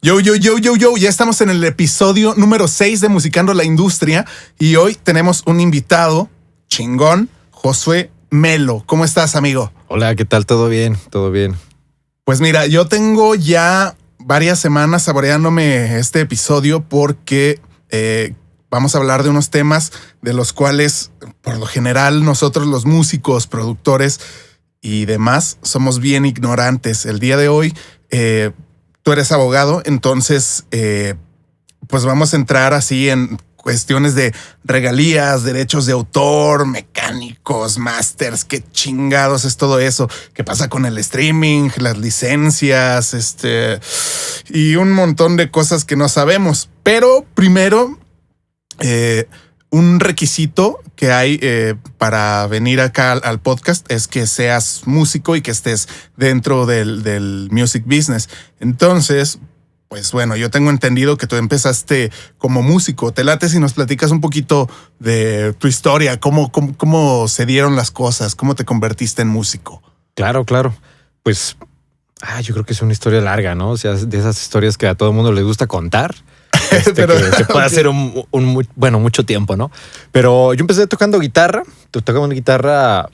Yo, ya estamos en el episodio número 6 de Musicando la Industria y hoy tenemos un invitado chingón, Josué Melo. ¿Cómo estás, amigo? Hola, ¿qué tal? ¿Todo bien? ¿Todo bien? Pues mira, yo tengo ya varias semanas saboreándome este episodio porque vamos a hablar de unos temas de los cuales, por lo general, nosotros los músicos, productores y demás, somos bien ignorantes. El día de hoy, tú eres abogado, entonces, pues vamos a entrar así en cuestiones de regalías, derechos de autor, mecánicos, masters, qué chingados es todo eso, qué pasa con el streaming, las licencias, y un montón de cosas que no sabemos. Pero primero, un requisito que hay para venir acá al podcast es que seas músico y que estés dentro del music business. Entonces, pues bueno, yo tengo entendido que tú empezaste como músico. ¿Te late si nos platicas un poquito de tu historia? ¿Cómo se dieron las cosas? ¿Cómo te convertiste en músico? Claro. Pues, yo creo que es una historia larga, ¿no? O sea, de esas historias que a todo el mundo le gusta contar. Pero que se puede hacer mucho tiempo, ¿no? Pero yo empecé tocando guitarra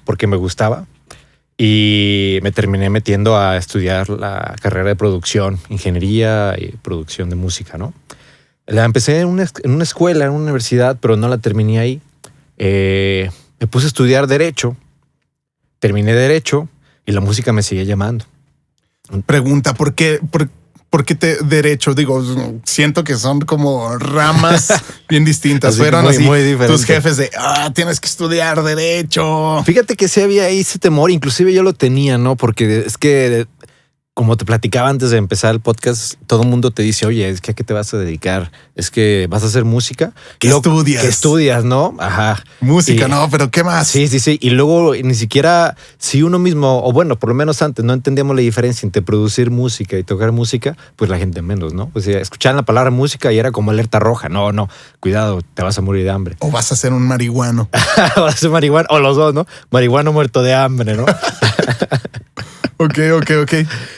porque me gustaba y me terminé metiendo a estudiar la carrera de producción, ingeniería y producción de música, ¿no? La empecé en una escuela, en una universidad, pero no la terminé ahí. Me puse a estudiar Derecho, terminé Derecho y la música me seguía llamando. Pregunta, ¿por qué Derecho? Digo, siento que son como ramas bien distintas. Así fueron muy así diferente. Tus jefes de, tienes que estudiar Derecho. Fíjate que sí había ese temor, inclusive yo lo tenía, ¿no? Porque es que, como te platicaba antes de empezar el podcast, todo el mundo te dice, oye, es que ¿a qué te vas a dedicar? Es que vas a hacer música. ¿Qué estudias? ¿Qué estudias, no? Ajá. Música, no, pero ¿qué más? Sí. Y luego ni siquiera, si uno mismo, o bueno, por lo menos antes, no entendíamos la diferencia entre producir música y tocar música, pues la gente menos, ¿no? O sea, escuchaban la palabra música y era como alerta roja. No, cuidado, te vas a morir de hambre. O vas a ser un marihuano. Vas a ser marihuano, o los dos, ¿no? Marihuano muerto de hambre, ¿no? Ok.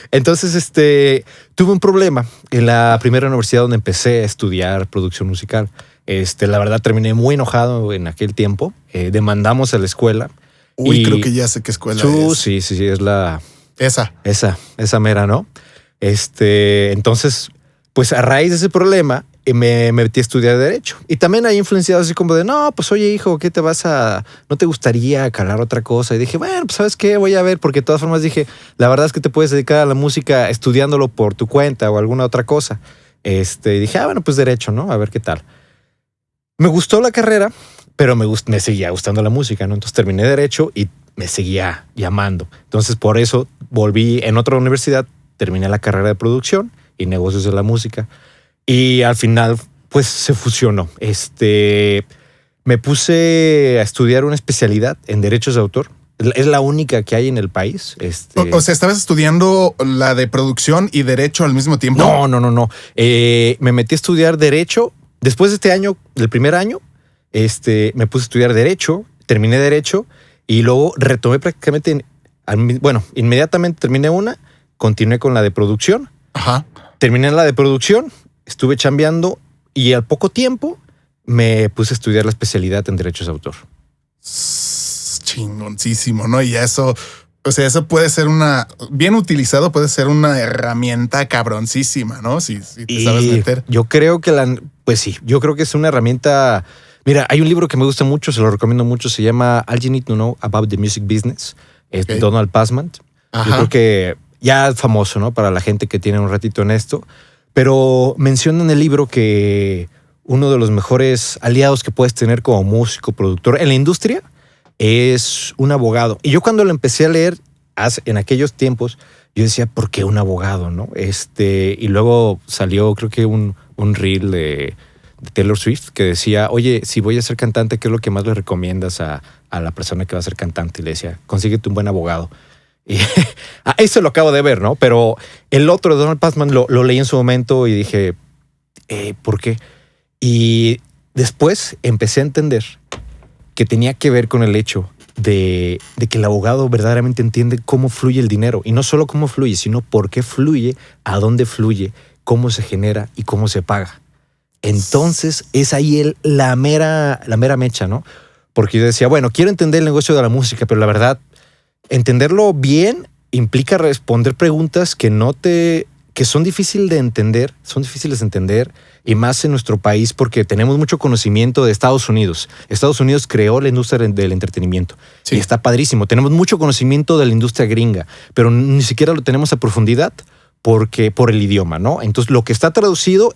Entonces, tuve un problema en la primera universidad donde empecé a estudiar producción musical. La verdad, terminé muy enojado en aquel tiempo. Demandamos a la escuela. Creo que ya sé qué escuela es. Sí, es la... Esa mera, ¿no? Entonces, pues a raíz de ese problema, me metí a estudiar Derecho. Y también hay influenciado así como de, no, pues oye, hijo, ¿no te gustaría calar otra cosa? Y dije, bueno, pues ¿sabes qué? Voy a ver, porque de todas formas dije, la verdad es que te puedes dedicar a la música estudiándolo por tu cuenta o alguna otra cosa. Y dije, bueno, pues Derecho, ¿no? A ver qué tal. Me gustó la carrera, pero me seguía gustando la música, ¿no? Entonces terminé Derecho y me seguía llamando. Entonces por eso volví en otra universidad, terminé la carrera de producción y negocios de la música. Y al final, pues se fusionó. Me puse a estudiar una especialidad en derechos de autor. Es la única que hay en el país. O sea, ¿estabas estudiando la de producción y derecho al mismo tiempo? No. Me metí a estudiar derecho. Después de este año, del primer año, me puse a estudiar derecho, terminé derecho y luego retomé prácticamente, inmediatamente terminé una, continué con la de producción. Ajá. Terminé la de producción, estuve chambeando y al poco tiempo me puse a estudiar la especialidad en derechos de autor. Chingoncísimo, ¿no? Y eso, o sea, eso puede ser bien utilizado, puede ser una herramienta cabroncísima, ¿no? Si te sabes meter. Yo creo que yo creo que es una herramienta. Mira, hay un libro que me gusta mucho, se lo recomiendo mucho, se llama All You Need to Know About the Music Business, es de Donald Passman. Ajá. Yo creo que ya es famoso, ¿no? Para la gente que tiene un ratito en esto. Pero menciona en el libro que uno de los mejores aliados que puedes tener como músico, productor en la industria es un abogado. Y yo cuando lo empecé a leer en aquellos tiempos, yo decía, ¿por qué un abogado, no? Y luego salió, creo que un reel de Taylor Swift que decía, oye, si voy a ser cantante, ¿qué es lo que más le recomiendas a la persona que va a ser cantante? Y le decía, consíguete un buen abogado. Y eso lo acabo de ver, ¿no? Pero el otro de Donald Passman lo leí en su momento y dije, ¿por qué? Y después empecé a entender que tenía que ver con el hecho de que el abogado verdaderamente entiende cómo fluye el dinero. Y no solo cómo fluye, sino por qué fluye, a dónde fluye, cómo se genera y cómo se paga. Entonces es ahí la mera mecha, ¿no? Porque yo decía, bueno, quiero entender el negocio de la música, pero la verdad, entenderlo bien implica responder preguntas que son difíciles de entender, y más en nuestro país porque tenemos mucho conocimiento de Estados Unidos. Estados Unidos creó la industria del entretenimiento. Sí. Y está padrísimo. Tenemos mucho conocimiento de la industria gringa, pero ni siquiera lo tenemos a profundidad por el idioma, ¿no? Entonces, lo que está traducido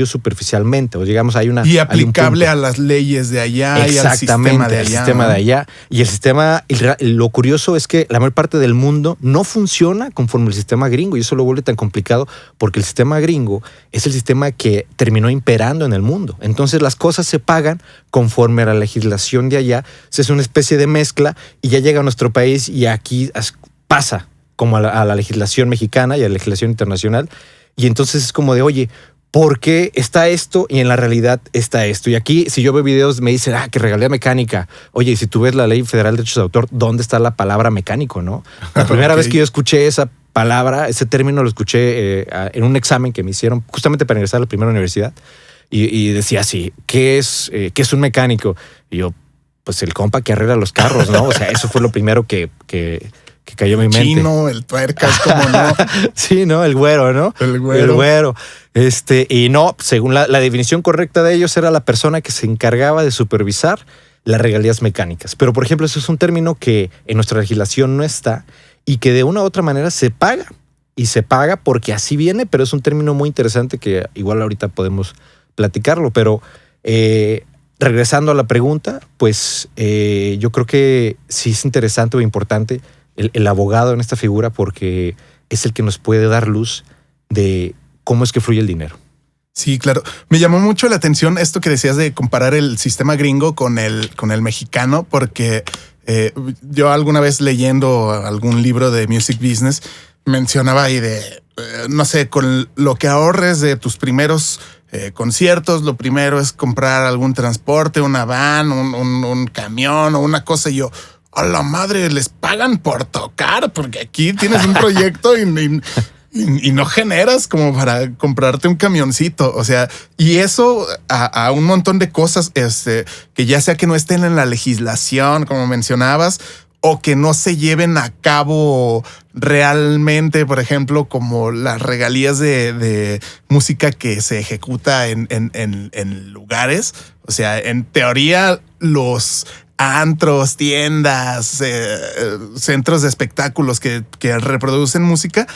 superficialmente. O digamos, y aplicable a las leyes de allá y al sistema de allá. El sistema de allá. Y el sistema, lo curioso es que la mayor parte del mundo no funciona conforme el sistema gringo, y eso lo vuelve tan complicado porque el sistema gringo es el sistema que terminó imperando en el mundo. Entonces, las cosas se pagan conforme a la legislación de allá. Es una especie de mezcla y ya llega a nuestro país y aquí pasa como a la legislación mexicana y a la legislación internacional. Y entonces es como de, oye, ¿por qué está esto y en la realidad está esto? Y aquí, si yo veo videos, me dicen, que regalía mecánica. Oye, si tú ves la Ley Federal de Derechos de Autor, ¿dónde está la palabra mecánico, no? La primera vez que yo escuché esa palabra, ese término lo escuché en un examen que me hicieron justamente para ingresar a la primera universidad. Y decía así, ¿qué es un mecánico? Y yo, pues el compa que arregla los carros, ¿no? O sea, eso fue lo primero que cayó en mi mente. Chino, el tuercas, como no. Sí, ¿no? El güero, ¿no? El güero. Y no, según la definición correcta de ellos, era la persona que se encargaba de supervisar las regalías mecánicas. Pero, por ejemplo, eso es un término que en nuestra legislación no está y que de una u otra manera se paga. Y se paga porque así viene, pero es un término muy interesante que igual ahorita podemos platicarlo. Pero regresando a la pregunta, pues yo creo que sí es interesante o importante el abogado en esta figura porque es el que nos puede dar luz de cómo es que fluye el dinero. Sí, claro. Me llamó mucho la atención esto que decías de comparar el sistema gringo con el mexicano, porque yo alguna vez leyendo algún libro de music business mencionaba ahí de, no sé, con lo que ahorres de tus primeros conciertos, lo primero es comprar algún transporte, una van, un camión o una cosa. Y yo, a la madre, les pagan por tocar, porque aquí tienes un proyecto y no generas como para comprarte un camioncito. O sea, y eso a un montón de cosas que ya sea que no estén en la legislación, como mencionabas, o que no se lleven a cabo realmente, por ejemplo, como las regalías de música que se ejecuta en lugares. O sea, en teoría, los antros, tiendas, centros de espectáculos que reproducen música,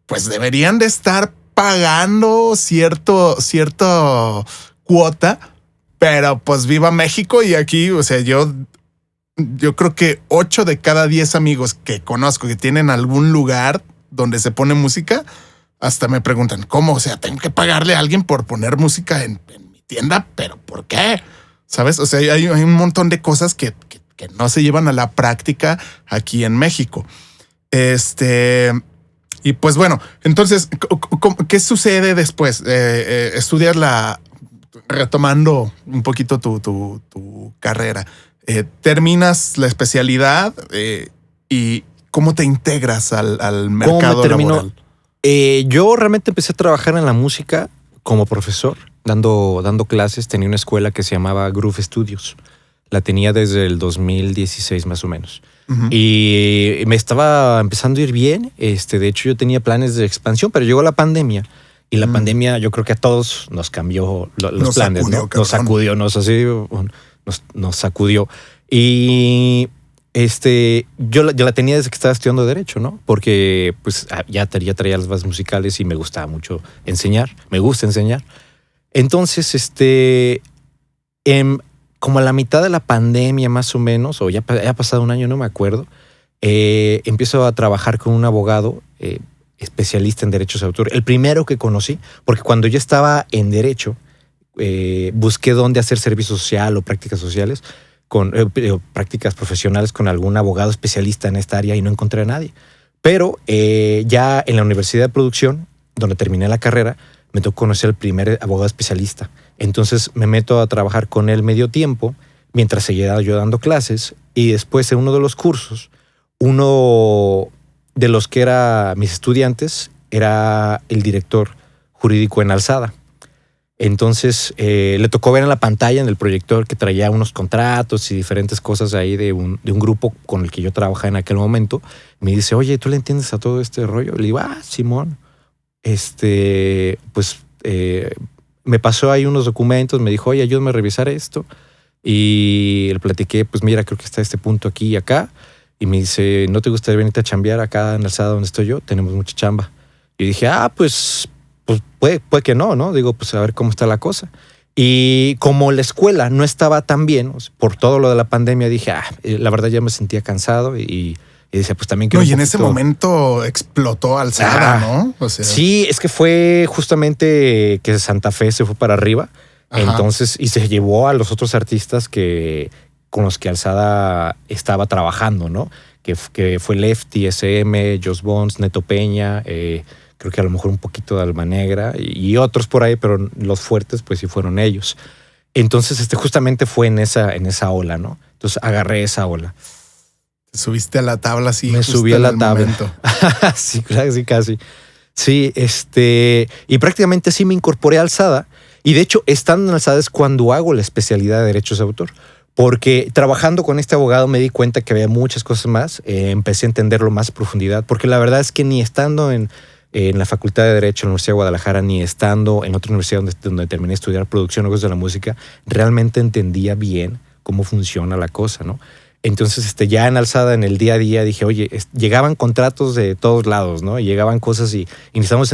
pues deberían de estar pagando cierta cuota, pero pues viva México. Y aquí, o sea, yo creo que 8 de cada 10 amigos que conozco que tienen algún lugar donde se pone música, hasta me preguntan, ¿cómo? O sea, tengo que pagarle a alguien por poner música en mi tienda, ¿pero por qué? ¿Sabes? O sea, hay un montón de cosas que no se llevan a la práctica aquí en México. Y pues bueno, entonces, ¿qué sucede después? Estudias retomando un poquito tu carrera. Terminas la especialidad y ¿cómo te integras al mercado laboral? Yo realmente empecé a trabajar en la música como profesor, dando clases. Tenía una escuela que se llamaba Groove Studios. La tenía desde el 2016 más o menos. Uh-huh. Y me estaba empezando a ir bien. De hecho, yo tenía planes de expansión, pero llegó la pandemia. Y la pandemia yo creo que a todos nos cambió los planes, sacudió, ¿no? Nos sacudió. Y yo la tenía desde que estaba estudiando Derecho, ¿no? Porque pues ya traía las bases musicales y me gustaba mucho enseñar. Me gusta enseñar. Entonces, como a la mitad de la pandemia más o menos, o ya ha pasado un año, no me acuerdo, empiezo a trabajar con un abogado especialista en derechos de autor. El primero que conocí, porque cuando yo estaba en Derecho, busqué dónde hacer servicio social o prácticas sociales, prácticas profesionales con algún abogado especialista en esta área y no encontré a nadie. Pero ya en la Universidad de Producción, donde terminé la carrera, me tocó conocer al primer abogado especialista. Entonces me meto a trabajar con él medio tiempo, mientras seguía yo dando clases, y después en uno de los cursos, uno de los que era mis estudiantes era el director jurídico en Alzada. Entonces le tocó ver en la pantalla, en el proyector, que traía unos contratos y diferentes cosas ahí de un grupo con el que yo trabajaba en aquel momento. Me dice, oye, ¿tú le entiendes a todo este rollo? Le digo, Simón. Pues me pasó ahí unos documentos, me dijo, oye, ayúdame a revisar esto. Y le platiqué, pues mira, creo que está este punto aquí y acá. Y me dice, ¿no te gustaría venirte a chambear acá en Alzada donde estoy yo? Tenemos mucha chamba. Y dije, pues puede que no. Digo, pues a ver cómo está la cosa. Y como la escuela no estaba tan bien, o sea, por todo lo de la pandemia, dije, la verdad ya me sentía cansado y decía, pues también quiero en ese momento explotó Alzada, ¿no? O sea, sí, es que fue justamente que Santa Fe se fue para arriba. Ajá. Entonces, y se llevó a los otros artistas con los que Alzada estaba trabajando, ¿no? Que fue Lefty, SM, Joss Bones, Neto Peña, creo que a lo mejor un poquito de Alma Negra y otros por ahí, pero los fuertes pues sí fueron ellos. Entonces justamente fue en esa ola, ¿no? Entonces agarré esa ola. Te subiste a la tabla así. Me subí a la tabla. Sí, casi. Sí, y prácticamente así me incorporé a Alzada. Y de hecho, estando en Alzada es cuando hago la especialidad de derechos de autor. Porque trabajando con este abogado me di cuenta que había muchas cosas más. Empecé a entenderlo más a profundidad. Porque la verdad es que ni estando en la Facultad de Derecho en la Universidad de Guadalajara, ni estando en otra universidad donde terminé de estudiar producción o cosas de la música, realmente entendía bien cómo funciona la cosa, ¿no? Entonces, ya en Alzada, en el día a día, dije, oye, llegaban contratos de todos lados, ¿no? Y llegaban cosas y necesitaba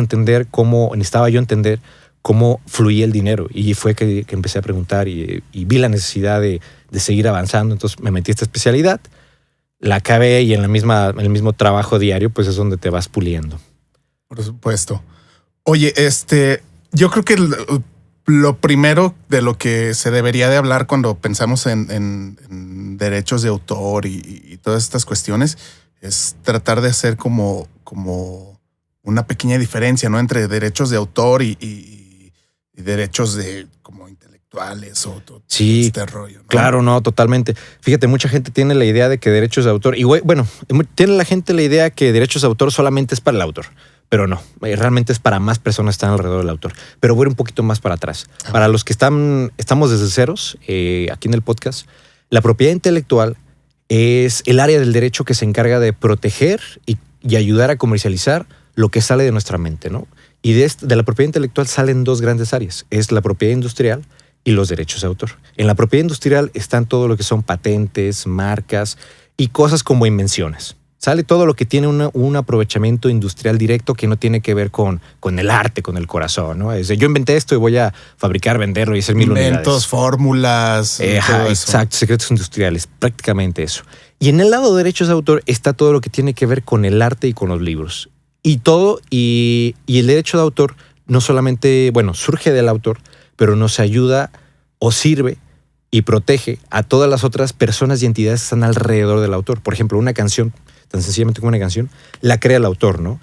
yo entender cómo fluía el dinero. Y fue que empecé a preguntar y vi la necesidad de seguir avanzando. Entonces me metí a esta especialidad, la acabé y en el mismo trabajo diario, pues es donde te vas puliendo. Por supuesto. Oye, yo creo que lo primero de lo que se debería de hablar cuando pensamos en derechos de autor y todas estas cuestiones es tratar de hacer como una pequeña diferencia, ¿no? Entre derechos de autor y derechos de como intelectuales o todo este rollo, ¿no? Claro, no, totalmente. Fíjate, mucha gente tiene la idea de que derechos de autor, tiene la gente la idea que derechos de autor solamente es para el autor. Pero no, realmente es para más personas que están alrededor del autor. Pero voy un poquito más para atrás. Para los que estamos desde ceros, aquí en el podcast, la propiedad intelectual es el área del derecho que se encarga de proteger y ayudar a comercializar lo que sale de nuestra mente, ¿no? Y de la propiedad intelectual salen dos grandes áreas. Es la propiedad industrial y los derechos de autor. En la propiedad industrial están todo lo que son patentes, marcas y cosas como invenciones. Sale todo lo que tiene un aprovechamiento industrial directo que no tiene que ver con el arte, con el corazón, ¿no? Es yo inventé esto y voy a fabricar, venderlo y hacer 1000 unidades. Inventos, fórmulas. Todo eso. Exacto, secretos industriales, prácticamente eso. Y en el lado de derechos de autor está todo lo que tiene que ver con el arte y con los libros. Y el derecho de autor no solamente, surge del autor, pero nos ayuda o sirve y protege a todas las otras personas y entidades que están alrededor del autor. Por ejemplo, una canción, tan sencillamente como una canción, la crea el autor, ¿no?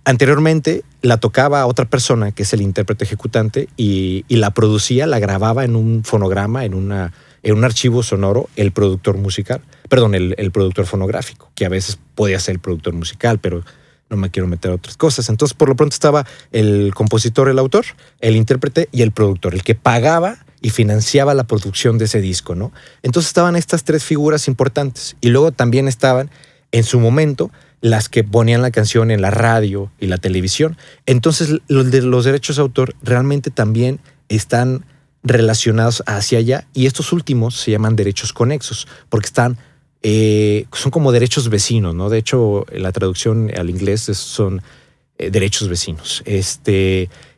Anteriormente la tocaba otra persona, que es el intérprete ejecutante, y la producía, la grababa en un fonograma, en un archivo sonoro, el productor musical, el productor fonográfico, que a veces podía ser el productor musical, pero no me quiero meter a otras cosas. Entonces, por lo pronto estaba el compositor, el autor, el intérprete y el productor, el que pagaba y financiaba la producción de ese disco, ¿no? Entonces estaban estas tres figuras importantes. Y luego también estaban, en su momento, las que ponían la canción en la radio y la televisión. Entonces, los derechos de autor realmente también están relacionados hacia allá. Y estos últimos se llaman derechos conexos, porque son como derechos vecinos, ¿no? De hecho, la traducción al inglés son derechos vecinos.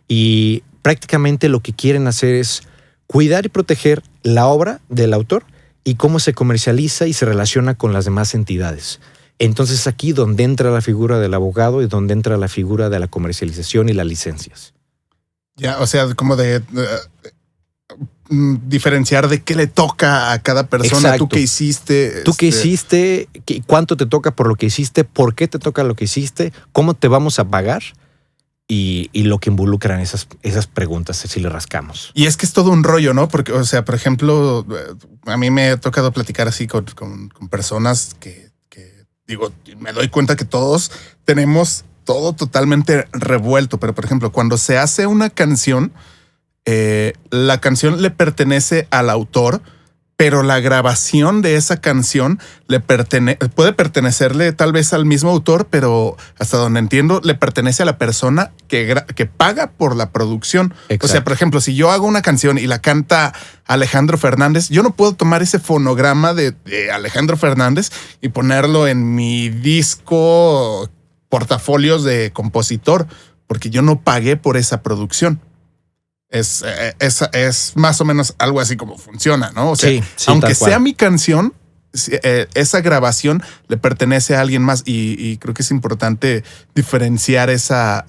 Y prácticamente lo que quieren hacer es cuidar y proteger la obra del autor y cómo se comercializa y se relaciona con las demás entidades. Entonces aquí donde entra la figura del abogado y donde entra la figura de la comercialización y las licencias. Ya, o sea, como de diferenciar de qué le toca a cada persona. Exacto. Tú qué hiciste. Tú qué hiciste, cuánto te toca por lo que hiciste, por qué te toca lo que hiciste, cómo te vamos a pagar y lo que involucran esas preguntas si le rascamos. Y es que es todo un rollo, ¿no? Porque, o sea, por ejemplo, a mí me ha tocado platicar así con personas que digo, me doy cuenta que todos tenemos todo totalmente revuelto. Pero, por ejemplo, cuando se hace una canción, la canción le pertenece al autor, pero la grabación de esa canción puede pertenecerle tal vez al mismo autor, pero hasta donde entiendo, le pertenece a la persona que paga por la producción. Exacto. O sea, por ejemplo, si yo hago una canción y la canta Alejandro Fernández, yo no puedo tomar ese fonograma de Alejandro Fernández y ponerlo en mi disco portafolios de compositor, porque yo no pagué por esa producción. Es más o menos algo así como funciona, ¿no? O sea, sí, aunque sea mi canción, esa grabación le pertenece a alguien más y creo que es importante diferenciar esas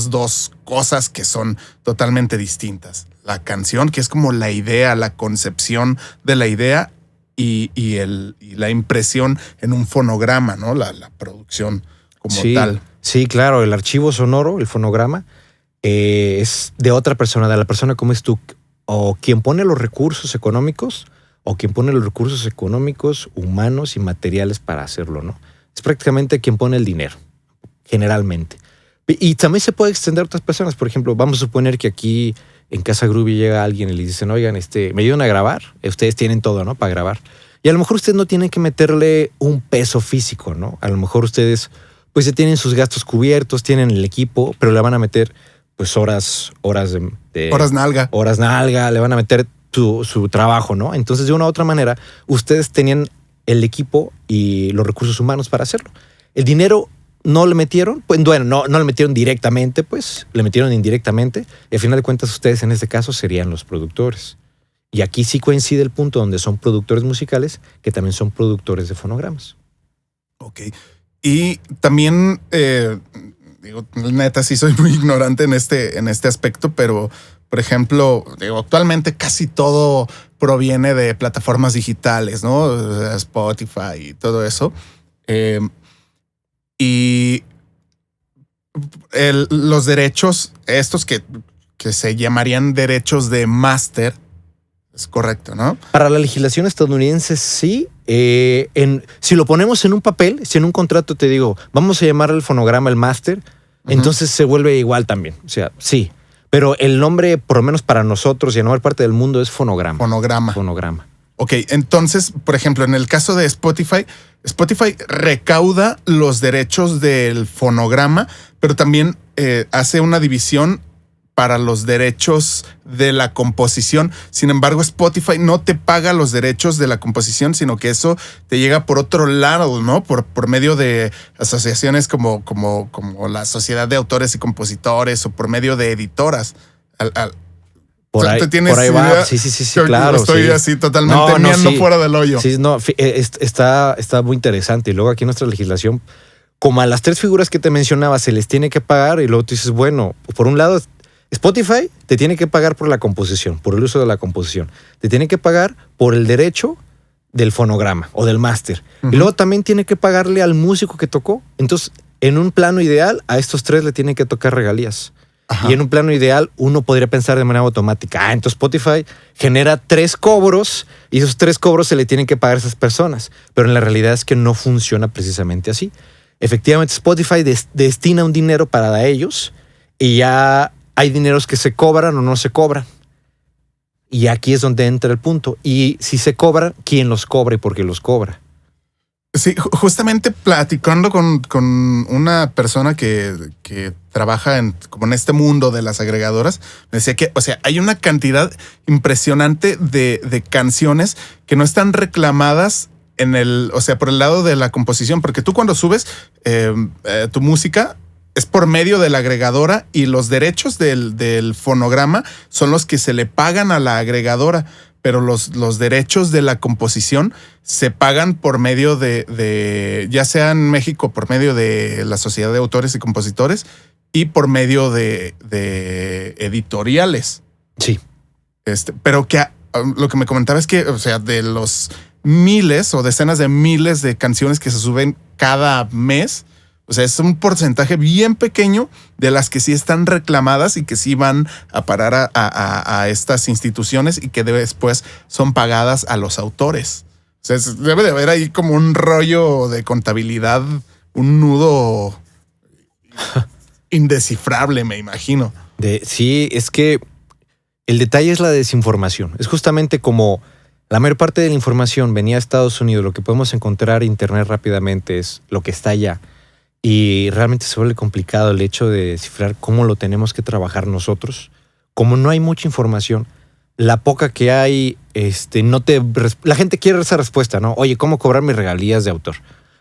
dos cosas que son totalmente distintas. La canción, que es como la idea, la concepción de la idea y la impresión en un fonograma, ¿no? La producción como tal. Sí, claro, el archivo sonoro, el fonograma, es de otra persona, de la persona como es tú, o quien pone los recursos económicos, humanos y materiales para hacerlo, ¿no? Es prácticamente quien pone el dinero, generalmente. Y también se puede extender a otras personas. Por ejemplo, vamos a suponer que aquí en Casa Groovy llega alguien y le dicen, oigan, me ayudan a grabar. Ustedes tienen todo, ¿no? Para grabar. Y a lo mejor ustedes no tienen que meterle un peso físico, ¿no? A lo mejor ustedes, pues ya tienen sus gastos cubiertos, tienen el equipo, pero le van a meter pues horas nalga, le van a meter su trabajo, ¿no? Entonces, de una u otra manera, ustedes tenían el equipo y los recursos humanos para hacerlo. El dinero no le metieron, pues bueno, no le metieron directamente, pues le metieron indirectamente. Y al final de cuentas, ustedes en este caso serían los productores. Y aquí sí coincide el punto donde son productores musicales que también son productores de fonogramas. Ok. Y también... digo, neta, sí soy muy ignorante en este aspecto, pero, por ejemplo, actualmente casi todo proviene de plataformas digitales, ¿no? Spotify y todo eso. Y los derechos, estos que se llamarían derechos de máster, es correcto, ¿no? Para la legislación estadounidense, sí. Si lo ponemos en un papel, si en un contrato te digo, vamos a llamar al fonograma el máster, entonces se vuelve igual también. O sea, sí. Pero el nombre, por lo menos para nosotros y en la mayor parte del mundo, es fonograma. Fonograma. Ok, entonces, por ejemplo, en el caso de Spotify recauda los derechos del fonograma, pero también hace una división para los derechos de la composición. Sin embargo, Spotify no te paga los derechos de la composición, sino que eso te llega por otro lado, ¿no? Por medio de asociaciones como la Sociedad de Autores y Compositores o por medio de editoras. Por ahí va. Sí, claro. Estoy así totalmente fuera del hoyo. Sí, no, está muy interesante. Y luego aquí nuestra legislación, como a las tres figuras que te mencionaba, se les tiene que pagar y luego tú dices, bueno, por un lado, Spotify te tiene que pagar por la composición, por el uso de la composición. Te tiene que pagar por el derecho del fonograma o del máster. Y luego también tiene que pagarle al músico que tocó. Entonces, en un plano ideal, a estos tres le tienen que tocar regalías. Ajá. Y en un plano ideal, uno podría pensar de manera automática, entonces Spotify genera 3 cobros y esos 3 cobros se le tienen que pagar a esas personas. Pero en la realidad es que no funciona precisamente así. Efectivamente, Spotify destina un dinero para ellos y ya hay dineros que se cobran o no se cobran. Y aquí es donde entra el punto. Y si se cobran, ¿quién los cobra y por qué los cobra? Sí, justamente platicando con una persona que trabaja como en este mundo de las agregadoras, me decía que, o sea, hay una cantidad impresionante de canciones que no están reclamadas por el lado de la composición, porque tú cuando subes tu música es por medio de la agregadora y los derechos del fonograma son los que se le pagan a la agregadora, pero los derechos de la composición se pagan por medio de ya sea en México, por medio de la Sociedad de Autores y Compositores y por medio de editoriales. Sí. Pero que lo que me comentaba es que, o sea, de los miles o decenas de miles de canciones que se suben cada mes, o sea, es un porcentaje bien pequeño de las que sí están reclamadas y que sí van a parar a estas instituciones y que después son pagadas a los autores. O sea, debe de haber ahí como un rollo de contabilidad, un nudo indescifrable, me imagino. Sí, es que el detalle es la desinformación. Es justamente como la mayor parte de la información venía a Estados Unidos, lo que podemos encontrar en internet rápidamente es lo que está allá. Y realmente se vuelve complicado el hecho de descifrar cómo lo tenemos que trabajar nosotros. Como no hay mucha información, la poca que hay, la gente quiere esa respuesta, ¿no? Oye, ¿cómo cobrar mis regalías de autor?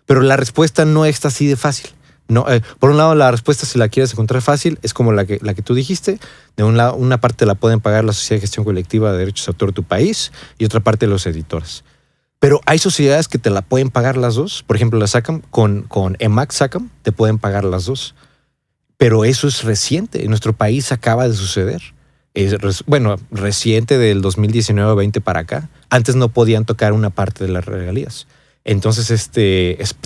Pero la respuesta no está así de fácil. No, por un lado, la respuesta, si la quieres encontrar fácil, es como la que tú dijiste. De un lado, una parte la pueden pagar la Sociedad de Gestión Colectiva de Derechos de Autor de tu país y otra parte los editores. Pero hay sociedades que te la pueden pagar las dos. Por ejemplo, la SACAM con EMAC SACAM te pueden pagar las dos. Pero eso es reciente. En nuestro país acaba de suceder. Reciente del 2019-20 para acá. Antes no podían tocar una parte de las regalías. Entonces,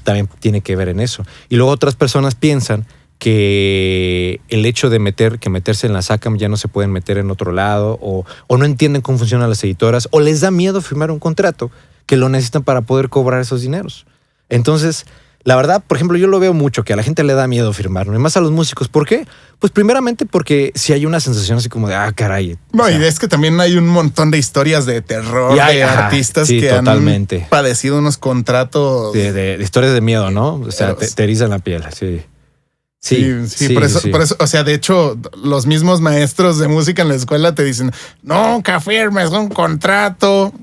también tiene que ver en eso. Y luego otras personas piensan que el hecho de meterse en la SACAM ya no se pueden meter en otro lado o no entienden cómo funcionan las editoras o les da miedo firmar un contrato que lo necesitan para poder cobrar esos dineros. Entonces, la verdad, por ejemplo, yo lo veo mucho que a la gente le da miedo firmar, ¿no? Y más a los músicos. ¿Por qué? Pues primeramente porque si hay una sensación así como de, caray. No, y es que también hay un montón de historias de terror de artistas que totalmente han padecido unos contratos. De historias de miedo, ¿no? O sea, te erizan la piel, sí. Sí, por eso, o sea, de hecho, los mismos maestros de música en la escuela te dicen, nunca firmes un contrato.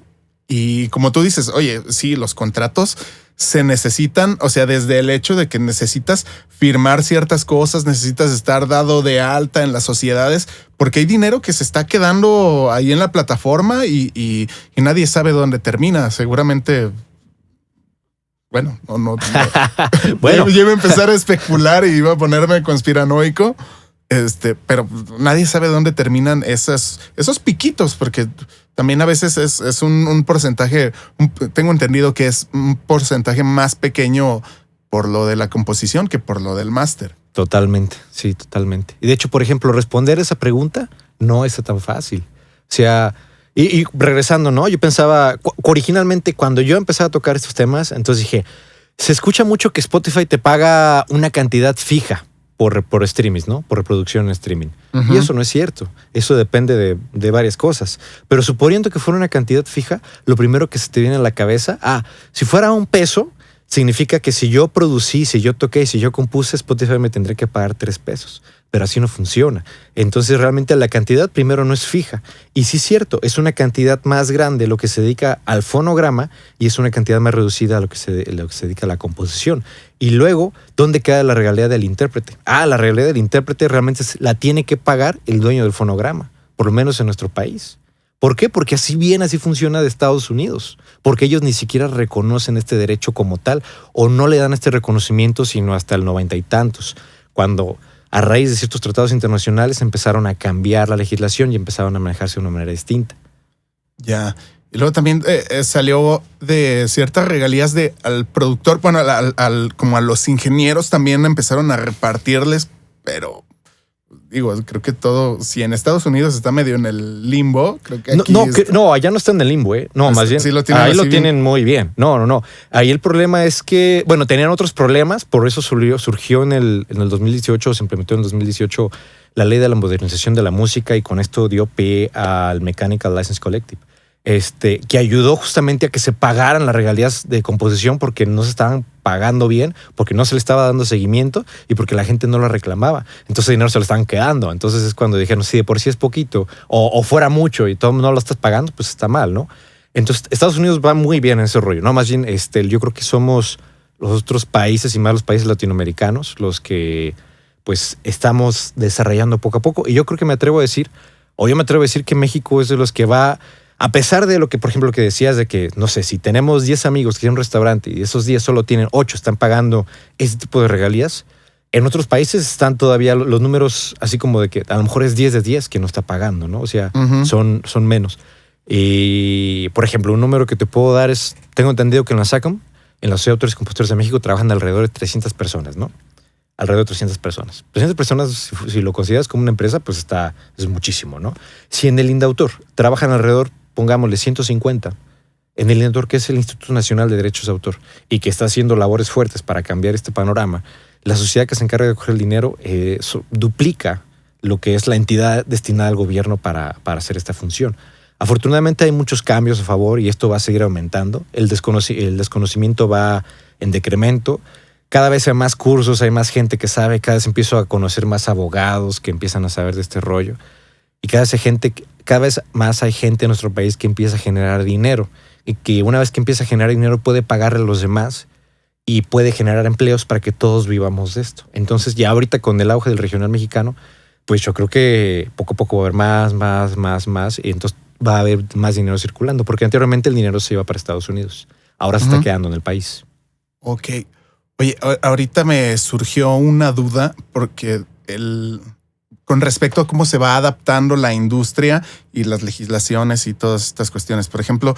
Y como tú dices, oye, sí, los contratos se necesitan, o sea, desde el hecho de que necesitas firmar ciertas cosas, necesitas estar dado de alta en las sociedades, porque hay dinero que se está quedando ahí en la plataforma y nadie sabe dónde termina. Seguramente, bueno, no. Bueno, yo iba a empezar a especular y iba a ponerme conspiranoico. Pero nadie sabe dónde terminan esos piquitos, porque también a veces es un porcentaje, tengo entendido que es un porcentaje más pequeño por lo de la composición que por lo del máster. Totalmente, sí, totalmente. Y de hecho, por ejemplo, responder esa pregunta no es tan fácil. O sea, y regresando, ¿no? Yo pensaba, originalmente cuando yo empezaba a tocar estos temas, entonces dije, se escucha mucho que Spotify te paga una cantidad fija por streamings, ¿no? Por reproducción en streaming. Uh-huh. Y eso no es cierto. Eso depende de varias cosas. Pero suponiendo que fuera una cantidad fija, lo primero que se te viene a la cabeza, si fuera $1, significa que si yo producí, si yo toqué, si yo compuse, Spotify me tendría que pagar $3. Pero así no funciona. Entonces realmente la cantidad primero no es fija. Y sí es cierto, es una cantidad más grande lo que se dedica al fonograma y es una cantidad más reducida a lo que se dedica a la composición. Y luego, ¿dónde queda la regalía del intérprete? La regalía del intérprete realmente la tiene que pagar el dueño del fonograma, por lo menos en nuestro país. ¿Por qué? Porque así funciona de Estados Unidos. Porque ellos ni siquiera reconocen este derecho como tal o no le dan este reconocimiento sino hasta el 90 y tantos, cuando a raíz de ciertos tratados internacionales empezaron a cambiar la legislación y empezaron a manejarse de una manera distinta. Ya. Y luego también salió de ciertas regalías al productor, bueno, como a los ingenieros también empezaron a repartirles, pero digo, creo que todo, si en Estados Unidos está medio en el limbo, creo que aquí no, allá no está en el limbo, ¿eh? No, más bien, sí ahí lo tienen muy bien. No. Ahí el problema es que, bueno, tenían otros problemas, por eso surgió en el 2018, se implementó en el 2018 la ley de la modernización de la música y con esto dio pie al Mechanical License Collective. Que ayudó justamente a que se pagaran las regalías de composición porque no se estaban pagando bien, porque no se le estaba dando seguimiento y porque la gente no lo reclamaba. Entonces el dinero se lo estaban quedando. Entonces es cuando dijeron, si de por sí es poquito o fuera mucho y todo no lo estás pagando, pues está mal, ¿no? Entonces Estados Unidos va muy bien en ese rollo, ¿no? Más bien, yo creo que somos los otros países y más los países latinoamericanos los que pues estamos desarrollando poco a poco. Y yo creo que me atrevo a decir que México es de los que va. A pesar de lo que, por ejemplo, lo que decías de que, no sé, si tenemos 10 amigos que tienen un restaurante y esos 10 solo tienen 8, están pagando ese tipo de regalías, en otros países están todavía los números así como de que a lo mejor es 10 de 10 que no está pagando, ¿no? O sea, uh-huh. son menos. Y, por ejemplo, un número que te puedo dar es, tengo entendido que en la SACAM, en la Sociedad de Autores y Compositores de México, trabajan alrededor de 300 personas, ¿no? Alrededor de 300 personas. 300 personas, si lo consideras como una empresa, pues es muchísimo, ¿no? Si en el INDAUTOR trabajan alrededor, pongámosle 150, en el INDAUTOR, que es el Instituto Nacional de Derechos de Autor, y que está haciendo labores fuertes para cambiar este panorama, la sociedad que se encarga de coger el dinero duplica lo que es la entidad destinada al gobierno para hacer esta función. Afortunadamente hay muchos cambios a favor y esto va a seguir aumentando. El desconocimiento va en decremento. Cada vez hay más cursos, hay más gente que sabe, cada vez empiezo a conocer más abogados que empiezan a saber de este rollo. Y cada vez más hay gente en nuestro país que empieza a generar dinero. Y que una vez que empieza a generar dinero puede pagarle a los demás y puede generar empleos para que todos vivamos de esto. Entonces ya ahorita con el auge del regional mexicano, pues yo creo que poco a poco va a haber más, y entonces va a haber más dinero circulando, porque anteriormente el dinero se iba para Estados Unidos. Ahora se está quedando en el país. Ok. Oye, ahorita me surgió una duda porque con respecto a cómo se va adaptando la industria y las legislaciones y todas estas cuestiones. Por ejemplo,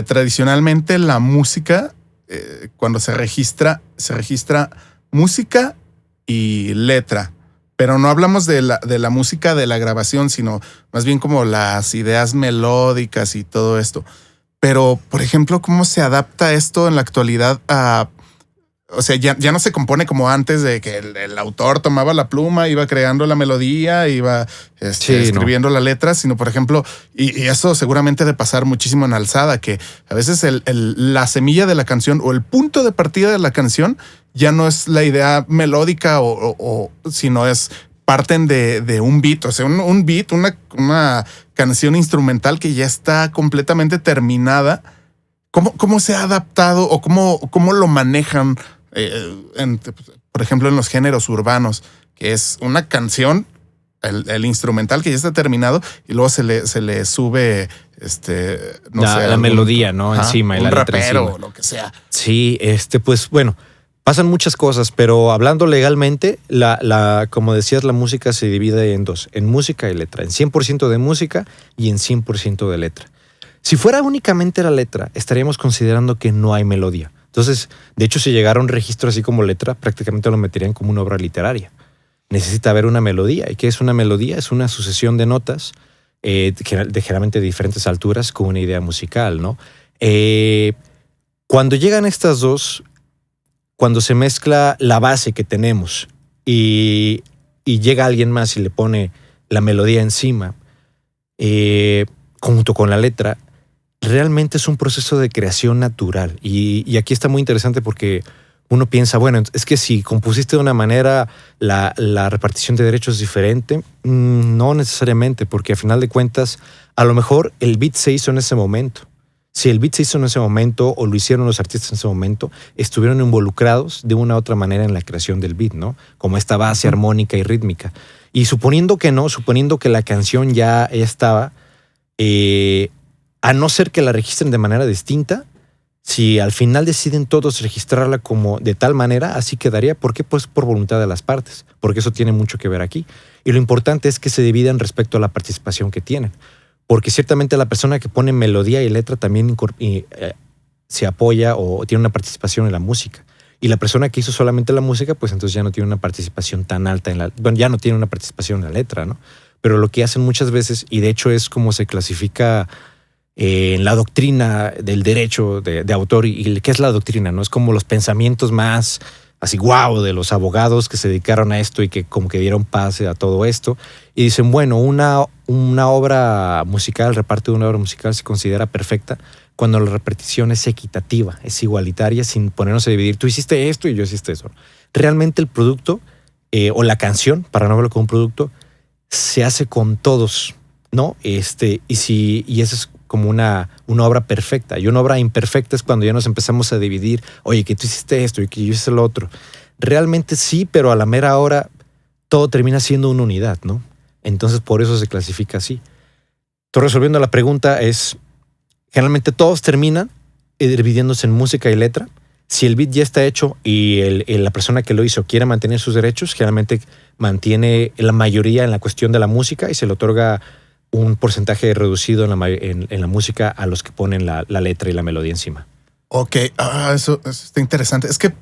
tradicionalmente la música, cuando se registra música y letra. Pero no hablamos de la música de la grabación, sino más bien como las ideas melódicas y todo esto. Pero, por ejemplo, ¿cómo se adapta esto en la actualidad a... O sea, ya no se compone como antes de que el autor tomaba la pluma, iba creando la melodía, iba escribiendo la letra, sino, por ejemplo, y eso seguramente de pasar muchísimo en alzada, que a veces la semilla de la canción o el punto de partida de la canción ya no es la idea melódica sino parten de un beat, o sea, un beat, una canción instrumental que ya está completamente terminada. ¿Cómo se ha adaptado o cómo lo manejan, por ejemplo, en los géneros urbanos, que es una canción, el instrumental que ya está terminado y luego se le sube la melodía, ¿no? Encima y la letra rapero encima. O lo que sea. Sí, pues bueno, pasan muchas cosas, pero hablando legalmente, como decías, la música se divide en dos, en música y letra, en 100% de música y en 100% de letra. Si fuera únicamente la letra, estaríamos considerando que no hay melodía. Entonces, de hecho, si llegara un registro así como letra, prácticamente lo meterían como una obra literaria. Necesita haber una melodía. ¿Y qué es una melodía? Es una sucesión de notas, generalmente de diferentes alturas, con una idea musical, ¿no? Cuando llegan estas dos, cuando se mezcla la base que tenemos y llega alguien más y le pone la melodía encima, junto con la letra, realmente es un proceso de creación natural. Y aquí está muy interesante porque uno piensa, bueno, es que si compusiste de una manera, la repartición de derechos es diferente. No necesariamente, porque a final de cuentas, a lo mejor el beat se hizo en ese momento. Si el beat se hizo en ese momento o lo hicieron los artistas en ese momento, estuvieron involucrados de una u otra manera en la creación del beat, ¿no? Como esta base armónica y rítmica. Y suponiendo que la canción ya estaba, a no ser que la registren de manera distinta, si al final deciden todos registrarla como de tal manera, así quedaría. ¿Por qué? Pues por voluntad de las partes, porque eso tiene mucho que ver aquí. Y lo importante es que se dividan respecto a la participación que tienen, porque ciertamente la persona que pone melodía y letra también se apoya o tiene una participación en la música. Y la persona que hizo solamente la música, pues entonces ya no tiene una participación tan alta ya no tiene una participación en la letra, ¿no? Pero lo que hacen muchas veces, y de hecho es como se clasifica en la doctrina del derecho de autor, y qué es la doctrina, ¿no? Es como los pensamientos más así guau de los abogados que se dedicaron a esto y que como que dieron pase a todo esto. Y dicen, bueno, una obra musical, el reparto de una obra musical se considera perfecta cuando la repetición es equitativa, es igualitaria, sin ponernos a dividir, tú hiciste esto y yo hiciste eso. Realmente el producto o la canción, para no verlo como un producto, se hace con todos, ¿no? Y eso es como una obra perfecta. Y una obra imperfecta es cuando ya nos empezamos a dividir. Oye, que tú hiciste esto y que yo hice lo otro. Realmente sí, pero a la mera hora todo termina siendo una unidad, ¿no? Entonces por eso se clasifica así. Entonces, resolviendo la pregunta es, generalmente todos terminan dividiéndose en música y letra. Si el beat ya está hecho y la persona que lo hizo quiere mantener sus derechos, generalmente mantiene la mayoría en la cuestión de la música y se le otorga un porcentaje reducido en la música a los que ponen la letra y la melodía encima. Ok, eso está interesante. Es que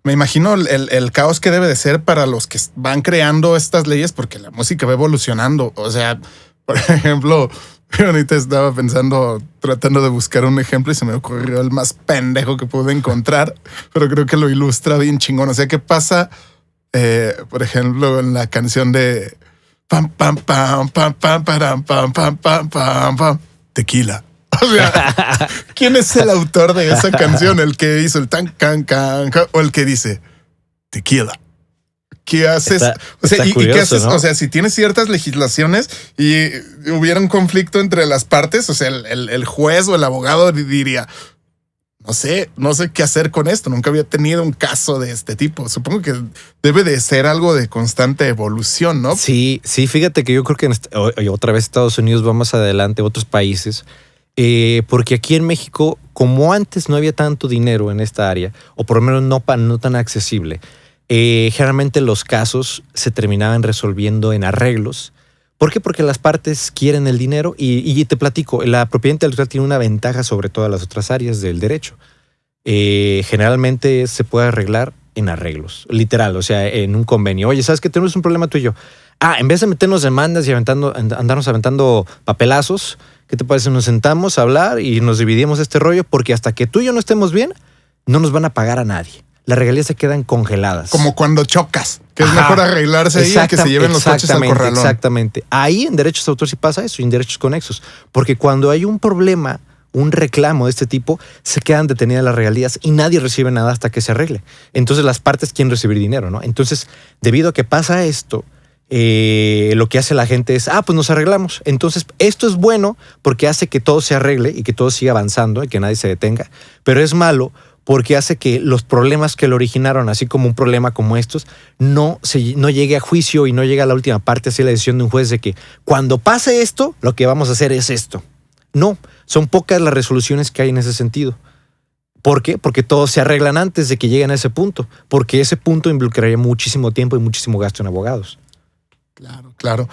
me imagino el caos que debe de ser para los que van creando estas leyes, porque la música va evolucionando. O sea, por ejemplo, ahorita estaba pensando, tratando de buscar un ejemplo y se me ocurrió el más pendejo que pude encontrar, pero creo que lo ilustra bien chingón. O sea, ¿qué pasa por ejemplo, en la canción de pam, pam, pam, pam, pam, pam, pam, pam, pam, pam, pam, tequila. O sea, ¿quién es el autor de esa canción? ¿El que hizo el tan, can, can, can, o el que dice tequila? ¿Qué haces? Está ¿y qué haces? ¿no? O sea, si tienes ciertas legislaciones y hubiera un conflicto entre las partes, o sea, el juez o el abogado diría, no sé qué hacer con esto. Nunca había tenido un caso de este tipo. Supongo que debe de ser algo de constante evolución, ¿no? Sí, fíjate que yo creo que otra vez Estados Unidos va más adelante, otros países, porque aquí en México, como antes no había tanto dinero en esta área, o por lo menos no tan accesible, generalmente los casos se terminaban resolviendo en arreglos. ¿Por qué? Porque las partes quieren el dinero y te platico, la propiedad intelectual tiene una ventaja sobre todas las otras áreas del derecho. Generalmente se puede arreglar en arreglos, literal, o sea, en un convenio. Oye, ¿sabes qué? Tenemos un problema tú y yo. En vez de meternos demandas y andarnos aventando papelazos, ¿qué te parece? Nos sentamos a hablar y nos dividimos este rollo porque hasta que tú y yo no estemos bien, no nos van a pagar a nadie. Las regalías se quedan congeladas. Como cuando chocas, que es mejor arreglarse ahí a que se lleven los coches al corralón. Exactamente. Ahí en derechos de autor sí pasa eso, y en derechos conexos. Porque cuando hay un problema, un reclamo de este tipo, se quedan detenidas las regalías y nadie recibe nada hasta que se arregle. Entonces las partes quieren recibir dinero, ¿no? Entonces, debido a que pasa esto, lo que hace la gente es, pues nos arreglamos. Entonces, esto es bueno porque hace que todo se arregle y que todo siga avanzando y que nadie se detenga. Pero es malo porque hace que los problemas que lo originaron, así como un problema como estos, no llegue a juicio y no llegue a la última parte, así la decisión de un juez de que cuando pase esto, lo que vamos a hacer es esto. No, son pocas las resoluciones que hay en ese sentido. ¿Por qué? Porque todos se arreglan antes de que lleguen a ese punto, porque ese punto involucraría muchísimo tiempo y muchísimo gasto en abogados. Claro.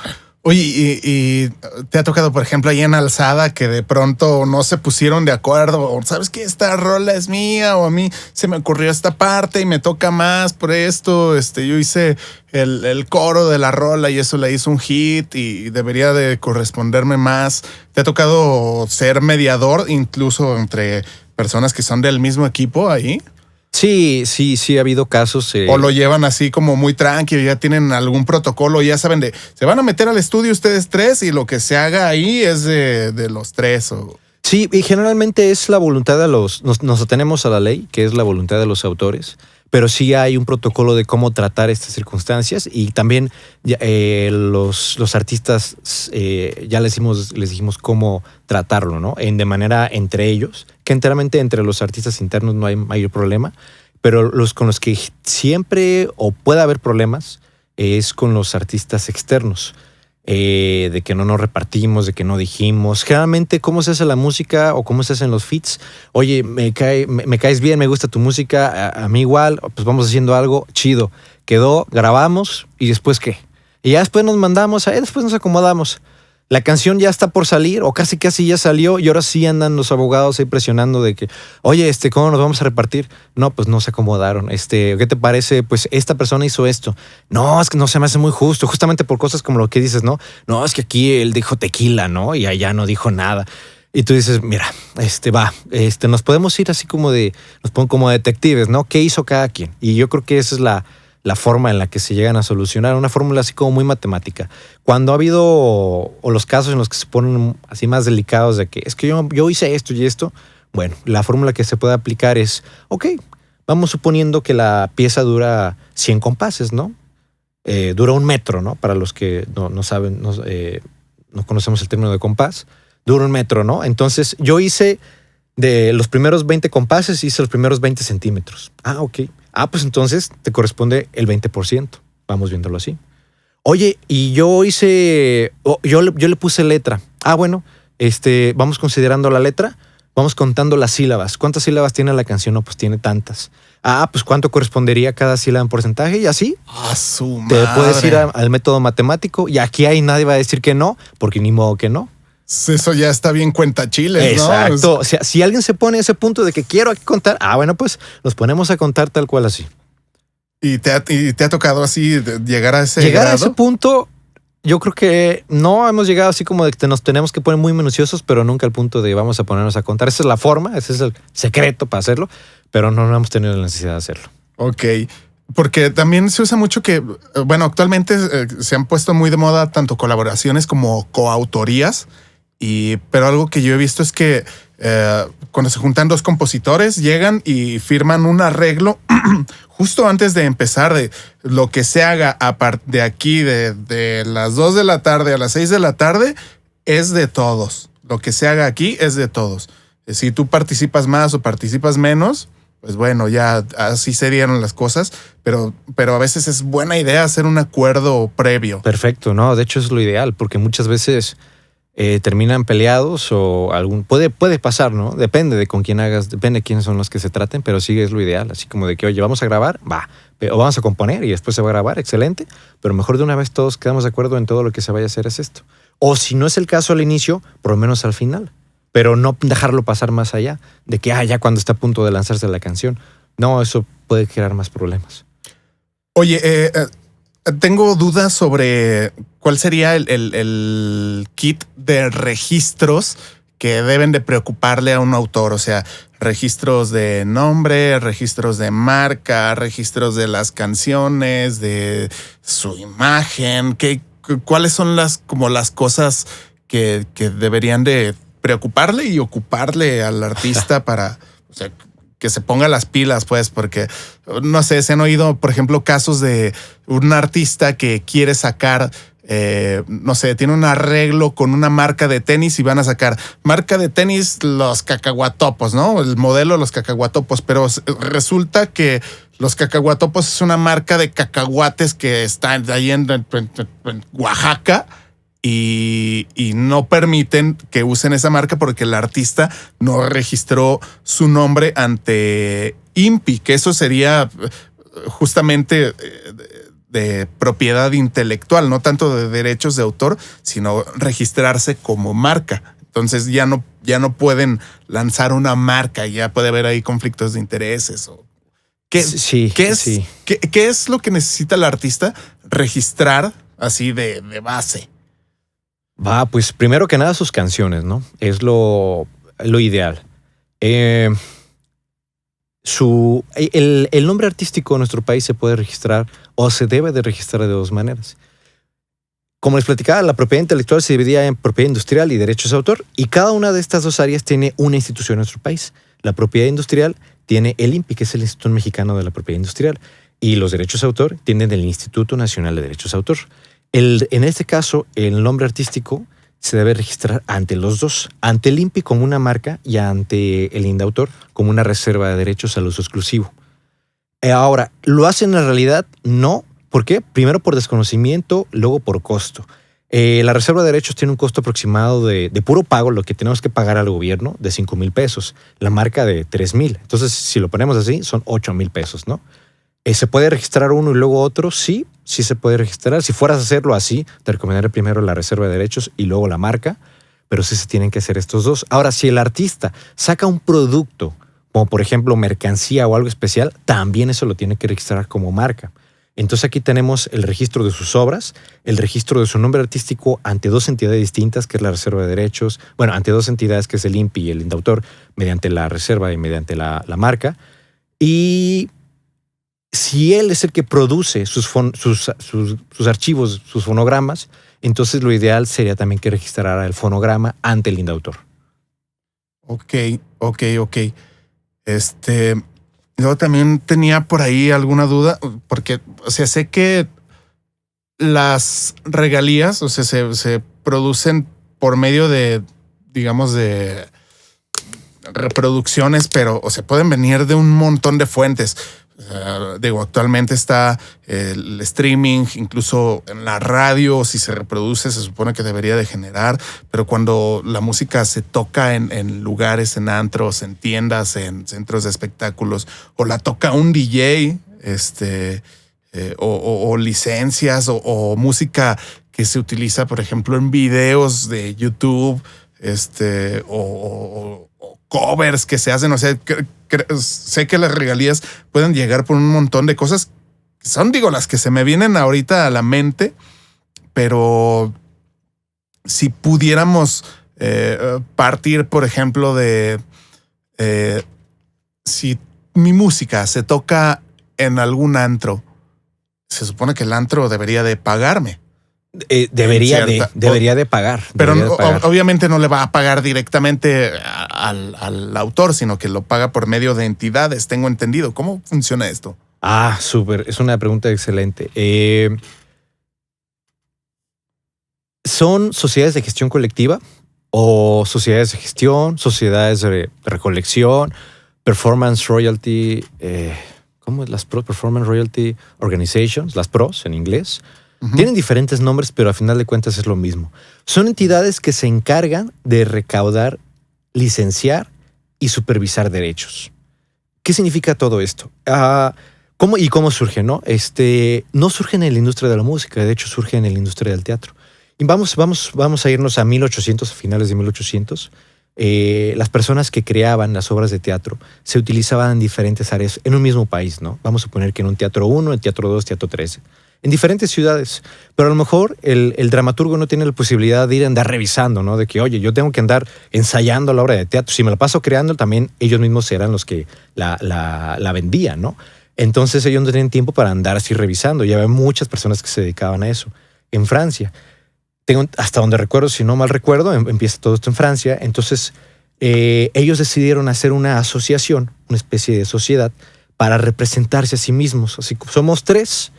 Oye, y te ha tocado, por ejemplo, ahí en Alzada que de pronto no se pusieron de acuerdo, o sabes que esta rola es mía, o a mí se me ocurrió esta parte y me toca más por esto. Yo hice el coro de la rola y eso le hizo un hit y debería de corresponderme más. ¿Te ha tocado ser mediador incluso entre personas que son del mismo equipo ahí? Sí, ha habido casos. O lo llevan así como muy tranquilo, ya tienen algún protocolo, ya saben se van a meter al estudio ustedes tres y lo que se haga ahí es de los tres. Sí, y generalmente es la voluntad de nos atenemos a la ley, que es la voluntad de los autores, pero sí hay un protocolo de cómo tratar estas circunstancias y también los artistas ya les dijimos cómo tratarlo, ¿no? De manera entre ellos, que enteramente entre los artistas internos no hay mayor problema, pero con los que siempre o puede haber problemas es con los artistas externos. De que no nos repartimos, de que no dijimos. Generalmente, ¿cómo se hace la música o cómo se hacen los feats? Oye, me caes bien, me gusta tu música, a mí igual, pues vamos haciendo algo chido. Quedó, grabamos y después ¿qué? Y ya después nos mandamos, después nos acomodamos. La canción ya está por salir o casi ya salió y ahora sí andan los abogados ahí presionando de que, oye, ¿cómo nos vamos a repartir? No, pues no se acomodaron. ¿Qué te parece? Pues esta persona hizo esto. No, es que no se me hace muy justo, justamente por cosas como lo que dices, ¿no? No, es que aquí él dijo tequila, ¿no? Y allá no dijo nada. Y tú dices, mira, nos podemos ir así como nos ponemos como detectives, ¿no? ¿Qué hizo cada quien? Y yo creo que esa es la forma en la que se llegan a solucionar, una fórmula así como muy matemática. Cuando ha habido, o los casos en los que se ponen así más delicados de que es que yo hice esto y esto, bueno, la fórmula que se puede aplicar es, ok, vamos suponiendo que la pieza dura 100 compases, ¿no? Dura 1 metro, ¿no? Para los que no saben, no conocemos el término de compás, dura 1 metro, ¿no? Entonces yo hice de los primeros 20 compases, hice los primeros 20 centímetros. Ok. Pues entonces te corresponde el 20%. Vamos viéndolo así. Oye, y yo hice... yo le puse letra. Bueno, vamos considerando la letra. Vamos contando las sílabas. ¿Cuántas sílabas tiene la canción? No, pues tiene tantas. Pues ¿cuánto correspondería a cada sílaba en porcentaje? Y así. Su madre. Te puedes ir al método matemático. Y aquí nadie va a decir que no, porque ni modo que no. Eso ya está bien cuentachiles, ¿no? Exacto. O sea, si alguien se pone a ese punto de que quiero aquí contar, bueno, pues nos ponemos a contar tal cual así. ¿Y te ha tocado así llegar a ese Llegar grado? A ese punto, yo creo que no hemos llegado así como de que nos tenemos que poner muy minuciosos, pero nunca al punto de vamos a ponernos a contar. Esa es la forma, ese es el secreto para hacerlo, pero no hemos tenido la necesidad de hacerlo. Ok. Porque también se usa mucho que, bueno, actualmente se han puesto muy de moda tanto colaboraciones como coautorías. Pero algo que yo he visto es que cuando se juntan dos compositores, llegan y firman un arreglo justo antes de empezar, de lo que se haga de aquí, de las 2 de la tarde a las 6 de la tarde, es de todos. Lo que se haga aquí es de todos. Si tú participas más o participas menos, pues bueno, ya así se dieron las cosas, pero a veces es buena idea hacer un acuerdo previo. Perfecto, ¿no? De hecho es lo ideal, porque muchas veces terminan peleados o puede pasar, ¿no? Depende de con quién hagas, depende de quiénes son los que se traten, pero sí es lo ideal, así como de que, oye, vamos a grabar, va, o vamos a componer y después se va a grabar, excelente, pero mejor de una vez todos quedamos de acuerdo en todo lo que se vaya a hacer es esto. O si no es el caso al inicio, por lo menos al final, pero no dejarlo pasar más allá de que, ya cuando está a punto de lanzarse la canción. No, eso puede crear más problemas. Oye, tengo dudas sobre cuál sería el kit de registros que deben de preocuparle a un autor. O sea, registros de nombre, registros de marca, registros de las canciones, de su imagen. ¿Cuáles son las cosas que deberían de preocuparle y ocuparle al artista para, o sea, que se ponga las pilas, pues? Porque, no sé, se han oído, por ejemplo, casos de un artista que quiere sacar, no sé, tiene un arreglo con una marca de tenis y van a sacar marca de tenis los cacahuatopos, ¿no? El modelo de los cacahuatopos, pero resulta que los cacahuatopos es una marca de cacahuates que está ahí en Oaxaca. Y no permiten que usen esa marca porque el artista no registró su nombre ante INPI, que eso sería justamente de propiedad intelectual, no tanto de derechos de autor, sino registrarse como marca. Entonces ya no pueden lanzar una marca, ya puede haber ahí conflictos de intereses. ¿Qué es lo que necesita el artista registrar así de base? Pues primero que nada sus canciones, ¿no? Es lo ideal. El nombre artístico de nuestro país se puede registrar o se debe de registrar de dos maneras. Como les platicaba, la propiedad intelectual se dividía en propiedad industrial y derechos de autor, y cada una de estas dos áreas tiene una institución en nuestro país. La propiedad industrial tiene el INPI, que es el Instituto Mexicano de la Propiedad Industrial, y los derechos de autor tienen el Instituto Nacional de Derechos de Autor. En este caso, el nombre artístico se debe registrar ante los dos, ante el INPI como una marca y ante el INDAUTOR como una reserva de derechos al uso exclusivo. Ahora, ¿lo hacen en realidad? No. ¿Por qué? Primero por desconocimiento, luego por costo. La reserva de derechos tiene un costo aproximado de puro pago, lo que tenemos que pagar al gobierno, de 5,000 pesos. La marca de 3,000. Entonces, si lo ponemos así, son 8,000 pesos, ¿no? ¿Se puede registrar uno y luego otro? Sí se puede registrar. Si fueras a hacerlo así, te recomendaría primero la reserva de derechos y luego la marca, pero sí se tienen que hacer estos dos. Ahora, si el artista saca un producto, como por ejemplo mercancía o algo especial, también eso lo tiene que registrar como marca. Entonces aquí tenemos el registro de sus obras, el registro de su nombre artístico ante dos entidades distintas, que es la reserva de derechos, bueno, ante dos entidades, que es el INPI y el INDAUTOR, mediante la reserva y mediante la marca. Y si él es el que produce sus archivos, sus fonogramas, entonces lo ideal sería también que registrara el fonograma ante el INDAUTOR. Ok. Yo también tenía por ahí alguna duda, porque, o sea, sé que las regalías, o sea, se producen por medio de, digamos, de reproducciones, pero, o sea, pueden venir de un montón de fuentes. Actualmente está el streaming, incluso en la radio, si se reproduce, se supone que debería de generar, pero cuando la música se toca en lugares, en antros, en tiendas, en centros de espectáculos, o la toca un DJ, o licencias, o música que se utiliza, por ejemplo, en videos de YouTube, o covers que se hacen, o sea, sé que las regalías pueden llegar por un montón de cosas. Son, las que se me vienen ahorita a la mente, pero si pudiéramos partir, por ejemplo, de si mi música se toca en algún antro, se supone que el antro debería de pagarme. Debería de pagar. Pero obviamente no le va a pagar directamente al autor, sino que lo paga por medio de entidades, tengo entendido. ¿Cómo funciona esto? Súper. Es una pregunta excelente. ¿Son sociedades de gestión colectiva o sociedades de gestión, sociedades de recolección, performance royalty, ¿cómo es? Las performance royalty organizations, las PROs en inglés? Tienen diferentes nombres, pero a final de cuentas es lo mismo. Son entidades que se encargan de recaudar, licenciar y supervisar derechos. ¿Qué significa todo esto? ¿Cómo surge? ¿No? No surge en la industria de la música, de hecho surge en la industria del teatro. Y vamos a irnos a 1800, a finales de 1800. Las personas que creaban las obras de teatro se utilizaban en diferentes áreas en un mismo país, ¿no? Vamos a suponer que en un teatro 1, en teatro 2, teatro 13. En diferentes ciudades, pero a lo mejor el dramaturgo no tiene la posibilidad de ir a andar revisando, ¿no? De que, oye, yo tengo que andar ensayando la obra de teatro. Si me la paso creando, también ellos mismos eran los que la vendían, ¿no? Entonces ellos no tenían tiempo para andar así revisando. Y había muchas personas que se dedicaban a eso. En Francia, hasta donde recuerdo, si no mal recuerdo, empieza todo esto en Francia. Entonces ellos decidieron hacer una asociación, una especie de sociedad, para representarse a sí mismos. Así que somos 3.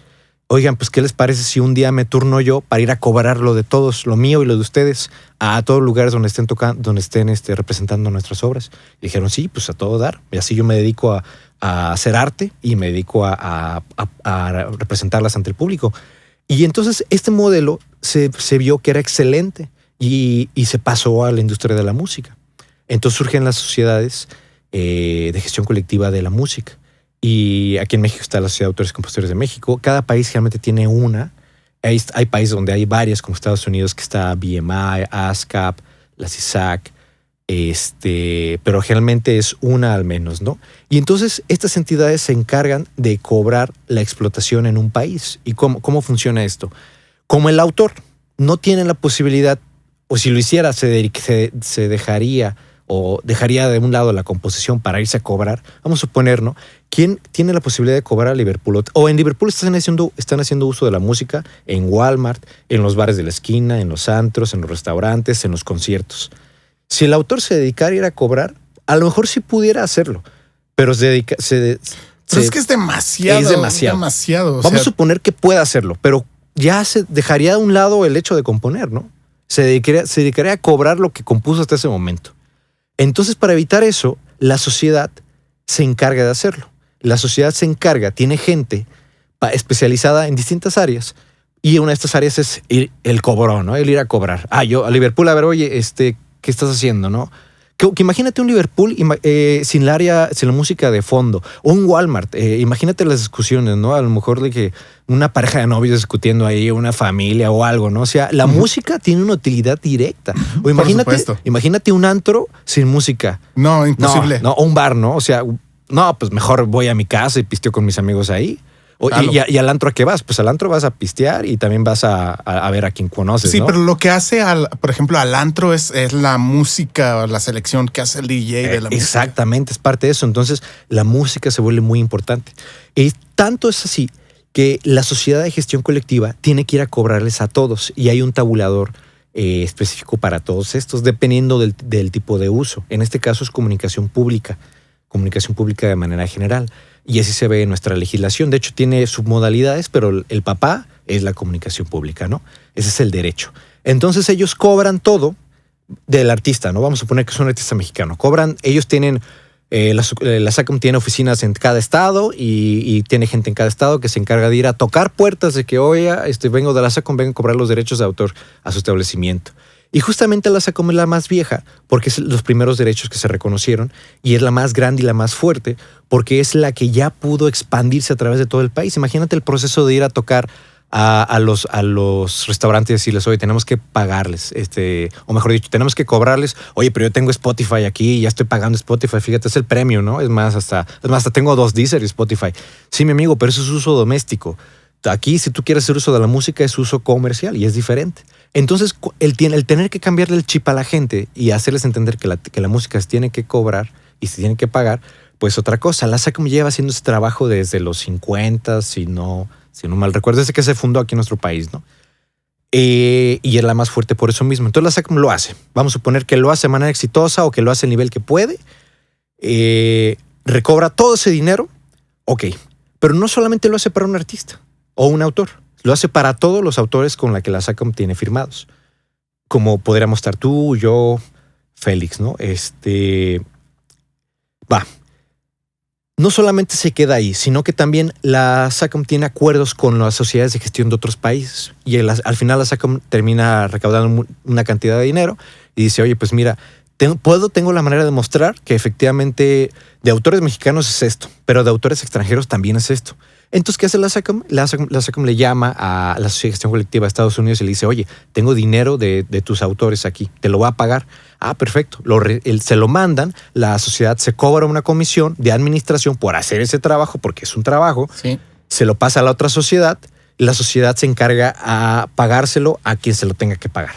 Oigan, pues, ¿qué les parece si un día me turno yo para ir a cobrar lo de todos, lo mío y lo de ustedes, a todos los lugares donde estén tocando, donde estén representando nuestras obras? Y dijeron, sí, pues a todo dar. Y así yo me dedico a hacer arte y me dedico a representarlas ante el público. Y entonces este modelo se vio que era excelente y se pasó a la industria de la música. Entonces surgen las sociedades de gestión colectiva de la música. Y aquí en México está la Sociedad de Autores y Compositores de México. Cada país generalmente tiene una. Hay países donde hay varias, como Estados Unidos, que está BMI, ASCAP, la CISAC, pero generalmente es una al menos, ¿no? Y entonces estas entidades se encargan de cobrar la explotación en un país. ¿Y cómo funciona esto? Como el autor no tiene la posibilidad, o si lo hiciera, se dejaría o dejaría de un lado la composición para irse a cobrar. Vamos a suponer, ¿no? ¿Quién tiene la posibilidad de cobrar a Liverpool? O en Liverpool están haciendo uso de la música en Walmart, en los bares de la esquina, en los antros, en los restaurantes, en los conciertos. Si el autor se dedicara a ir a cobrar, a lo mejor sí pudiera hacerlo, pero es que es demasiado. Es demasiado. Vamos a suponer que pueda hacerlo, pero ya se dejaría de un lado el hecho de componer, ¿no? Se dedicaría a cobrar lo que compuso hasta ese momento. Entonces, para evitar eso, la sociedad se encarga de hacerlo. La sociedad se encarga, tiene gente especializada en distintas áreas, y una de estas áreas es el cobro, ¿no? El ir a cobrar. Yo a Liverpool, a ver, oye, ¿qué estás haciendo, no? Que imagínate un Liverpool sin la música de fondo, o un Walmart. Imagínate las discusiones, ¿no? A lo mejor de que una pareja de novios discutiendo ahí, una familia o algo, ¿no? O sea, la música tiene una utilidad directa. O imagínate un antro sin música. No, imposible. No, o un bar, ¿no? O sea, no, pues mejor voy a mi casa y pisteo con mis amigos ahí. ¿Y al antro a qué vas? Pues al antro vas a pistear y también vas a ver a quien conoces, sí, ¿no? Pero lo que hace, por ejemplo, al antro es la música, la selección que hace el DJ de la música. Exactamente, es parte de eso. Entonces, la música se vuelve muy importante. Y tanto es así que la sociedad de gestión colectiva tiene que ir a cobrarles a todos y hay un tabulador específico para todos estos, dependiendo del tipo de uso. En este caso es comunicación pública de manera general. Y así se ve en nuestra legislación. De hecho, tiene submodalidades, pero el papá es la comunicación pública, ¿no? Ese es el derecho. Entonces ellos cobran todo del artista, ¿no? Vamos a suponer que es un artista mexicano. Ellos tienen, la SACM tiene oficinas en cada estado y tiene gente en cada estado que se encarga de ir a tocar puertas de que, oye, vengo de la SACM, vengo a cobrar los derechos de autor a su establecimiento. Y justamente la SACM es la más vieja porque es los primeros derechos que se reconocieron y es la más grande y la más fuerte porque es la que ya pudo expandirse a través de todo el país. Imagínate el proceso de ir a tocar a los restaurantes y decirles, oye, tenemos que pagarles, o mejor dicho, tenemos que cobrarles, oye, pero yo tengo Spotify aquí y ya estoy pagando Spotify, fíjate, es el premio, ¿no? Es más, hasta tengo 2 Deezer y Spotify. Sí, mi amigo, pero eso es uso doméstico. Aquí, si tú quieres hacer uso de la música, es uso comercial y es diferente. Entonces, el tener que cambiarle el chip a la gente y hacerles entender que la música se tiene que cobrar y se tiene que pagar, pues otra cosa. La SACM lleva haciendo ese trabajo desde los 50, si no mal recuerdo, desde que se fundó aquí en nuestro país, ¿no? Y es la más fuerte por eso mismo. Entonces la SACM lo hace. Vamos a suponer que lo hace de manera exitosa o que lo hace al nivel que puede. Recobra todo ese dinero. Ok. Pero no solamente lo hace para un artista o un autor. Lo hace para todos los autores con la que la SACM tiene firmados. Como podríamos estar tú, yo, Félix, ¿no? No solamente se queda ahí, sino que también la SACM tiene acuerdos con las sociedades de gestión de otros países. Y al final la SACM termina recaudando una cantidad de dinero y dice, oye, pues mira, tengo la manera de mostrar que efectivamente de autores mexicanos es esto, pero de autores extranjeros también es esto. Entonces, ¿qué hace la SACM? La SACM le llama a la Sociedad de Gestión Colectiva de Estados Unidos y le dice, oye, tengo dinero de tus autores aquí, te lo voy a pagar. Ah, perfecto. Se lo mandan, la sociedad se cobra una comisión de administración por hacer ese trabajo, porque es un trabajo, Sí. se lo pasa a la otra sociedad, y la sociedad se encarga a pagárselo a quien se lo tenga que pagar.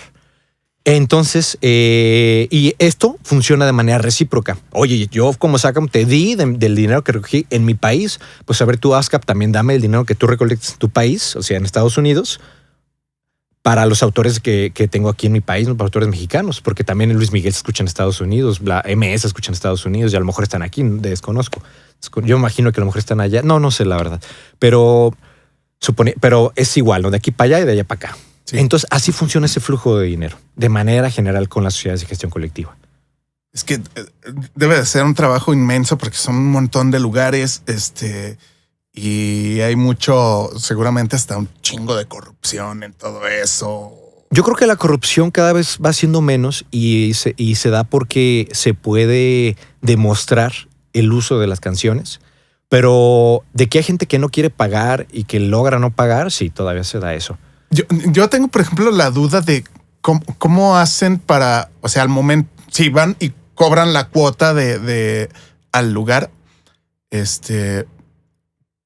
Entonces, y esto funciona de manera recíproca. Oye, yo como SACM te di del dinero que recogí en mi país, pues a ver, tú ASCAP también dame el dinero que tú recolectas en tu país, o sea, en Estados Unidos, para los autores que tengo aquí en mi país, para autores mexicanos, porque también Luis Miguel se escucha en Estados Unidos, la MS se escucha en Estados Unidos y a lo mejor están aquí, desconozco. Yo imagino que a lo mejor están allá. No sé la verdad, pero es igual, ¿no? De aquí para allá y de allá para acá. Sí. Entonces, así funciona ese flujo de dinero, de manera general con las sociedades de gestión colectiva. Es que debe de ser un trabajo inmenso porque son un montón de lugares, y hay mucho, seguramente hasta un chingo de corrupción en todo eso. Yo creo que la corrupción cada vez va siendo menos y se da porque se puede demostrar el uso de las canciones, pero de que hay gente que no quiere pagar y que logra no pagar, sí, todavía se da eso. Yo tengo, por ejemplo, la duda de cómo hacen para, o sea, al momento, si van y cobran la cuota al lugar,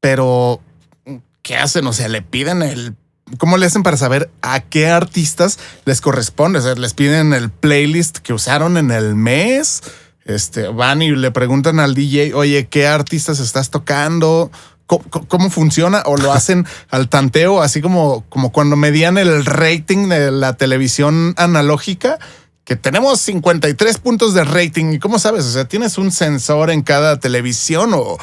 pero ¿qué hacen? O sea, le piden ¿cómo le hacen para saber a qué artistas les corresponde? O sea, les piden el playlist que usaron en el mes, van y le preguntan al DJ, oye, ¿qué artistas estás tocando? ¿Cómo funciona? ¿O lo hacen al tanteo, así como cuando medían el rating de la televisión analógica? Que tenemos 53 puntos de rating. ¿Y cómo sabes? O sea, ¿tienes un sensor en cada televisión? ¿O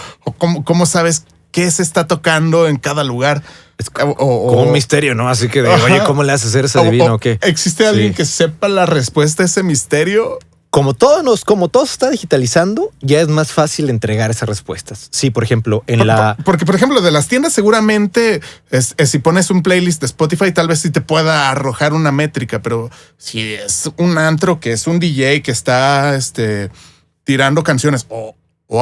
cómo sabes qué se está tocando en cada lugar? Es como un misterio, ¿no? Así que oye, ¿cómo le haces ese adivino o qué? ¿Existe alguien que sepa la respuesta a ese misterio? Como todo se está digitalizando, ya es más fácil entregar esas respuestas. Sí, por ejemplo, Porque, por ejemplo, de las tiendas seguramente si pones un playlist de Spotify, tal vez sí te pueda arrojar una métrica, pero si es un antro que es un DJ que está tirando canciones o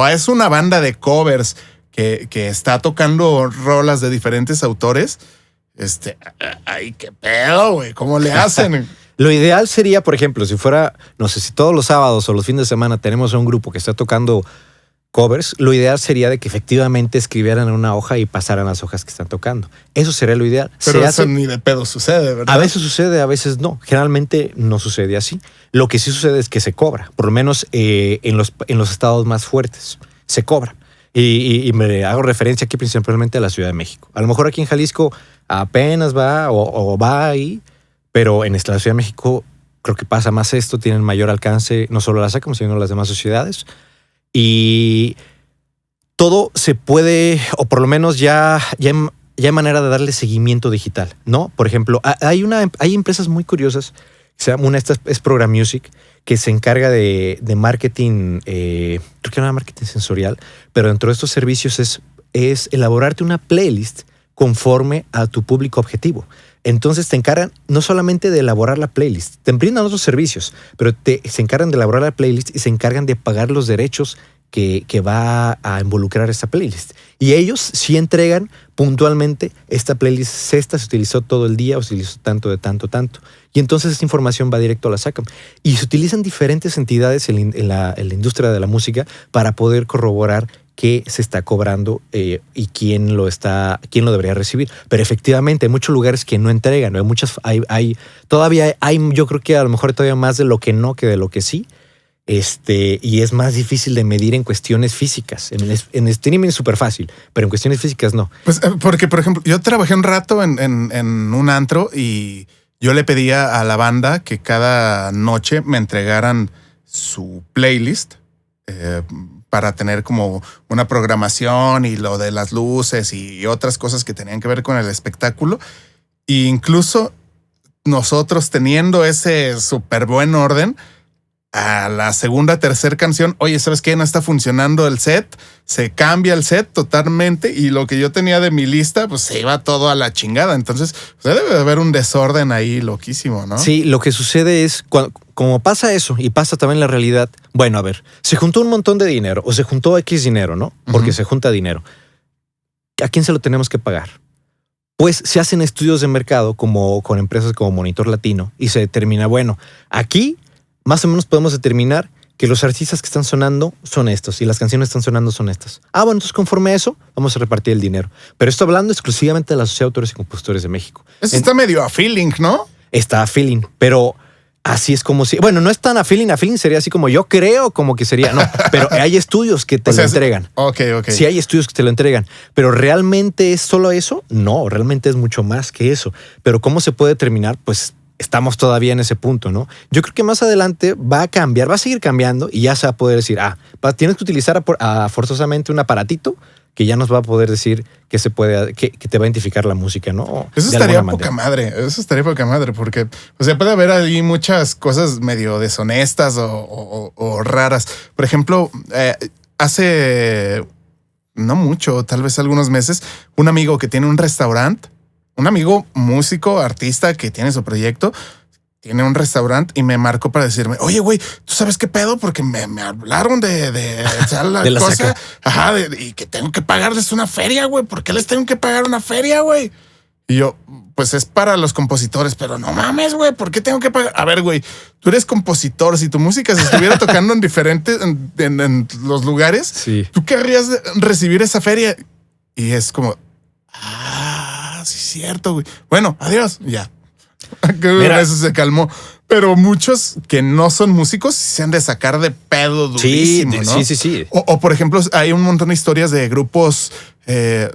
es una banda de covers que está tocando rolas de diferentes autores, ay, qué pedo, güey, ¿cómo le hacen? Lo ideal sería, por ejemplo, si fuera, no sé, si todos los sábados o los fines de semana tenemos a un grupo que está tocando covers, lo ideal sería de que efectivamente escribieran en una hoja y pasaran las hojas que están tocando. Eso sería lo ideal. Pero eso ni de pedo sucede, ¿verdad? A veces sucede, a veces no. Generalmente no sucede así. Lo que sí sucede es que se cobra, por lo menos en los estados más fuertes, se cobra. Y me hago referencia aquí principalmente a la Ciudad de México. A lo mejor aquí en Jalisco apenas va o va ahí, pero en la Ciudad de México creo que pasa más esto, tienen mayor alcance, no solo la SACM, sino las demás sociedades. Y todo se puede, o por lo menos ya hay manera de darle seguimiento digital, ¿no? Por ejemplo, hay empresas muy curiosas, una es Program Music, que se encarga de marketing, creo que no era marketing sensorial, pero dentro de estos servicios es elaborarte una playlist conforme a tu público objetivo. Entonces te encargan no solamente de elaborar la playlist, te brindan otros servicios, pero se encargan de elaborar la playlist y se encargan de pagar los derechos que va a involucrar esta playlist. Y ellos sí entregan puntualmente esta playlist, se utilizó todo el día, o se utilizó tanto de tanto. Y entonces esta información va directo a la SACM. Y se utilizan diferentes entidades en la industria de la música para poder corroborar qué se está cobrando y quién lo debería recibir. Pero efectivamente hay muchos lugares que no entregan, ¿no? Todavía hay, yo creo que a lo mejor todavía más de lo que no que de lo que sí. Y es más difícil de medir en cuestiones físicas. En streaming es súper fácil, pero en cuestiones físicas no. Pues porque, por ejemplo, yo trabajé un rato en un antro y yo le pedía a la banda que cada noche me entregaran su playlist para tener como una programación y lo de las luces y otras cosas que tenían que ver con el espectáculo. E incluso nosotros teniendo ese súper buen orden, a la segunda, tercera canción, oye, ¿sabes qué? No está funcionando el set, se cambia el set totalmente y lo que yo tenía de mi lista, pues se iba todo a la chingada. Entonces, pues, debe de haber un desorden ahí loquísimo, ¿no? Sí, lo que sucede es, como pasa eso y pasa también la realidad, bueno, a ver, se juntó un montón de dinero o se juntó X dinero, ¿no? Porque se junta dinero. ¿A quién se lo tenemos que pagar? Pues se hacen estudios de mercado como con empresas como Monitor Latino y se determina, bueno, aquí más o menos podemos determinar que los artistas que están sonando son estos y las canciones que están sonando son estas. Bueno, entonces conforme a eso vamos a repartir el dinero. Pero esto hablando exclusivamente de la Sociedad de Autores y Compositores de México. Eso está medio a feeling, ¿no? Está a feeling, pero así es como si... Bueno, no es tan a feeling sería así como yo creo, como que sería... No, pero hay estudios que te lo entregan. Ok. Sí hay estudios que te lo entregan, pero ¿realmente es solo eso? No, realmente es mucho más que eso. Pero ¿cómo se puede determinar? Pues estamos todavía en ese punto, ¿no? Yo creo que más adelante va a cambiar, va a seguir cambiando y ya se va a poder decir, tienes que utilizar forzosamente un aparatito que ya nos va a poder decir que se puede, que te va a identificar la música, ¿no? Eso estaría poca madre. Eso estaría poca madre porque, o sea, puede haber ahí muchas cosas medio deshonestas o raras. Por ejemplo, hace no mucho, tal vez algunos meses, un amigo que tiene un restaurante, un amigo músico, artista que tiene su proyecto, tiene un restaurante y me marcó para decirme, oye, güey, ¿tú sabes qué pedo? Porque me hablaron de la de la cosa. saca. Ajá, y que tengo que pagarles una feria, güey. ¿Por qué les tengo que pagar una feria, güey? Y yo, pues es para los compositores, pero no mames, güey, ¿por qué tengo que pagar? A ver, güey, tú eres compositor. Si tu música se estuviera tocando en diferentes, en los lugares, sí, ¿tú querrías recibir esa feria? Y es como, sí, cierto, güey. Bueno, adiós, ya. Mira, eso se calmó. Pero muchos que no son músicos se han de sacar de pedo durísimo, ¿no? Sí. O por ejemplo, hay un montón de historias de grupos,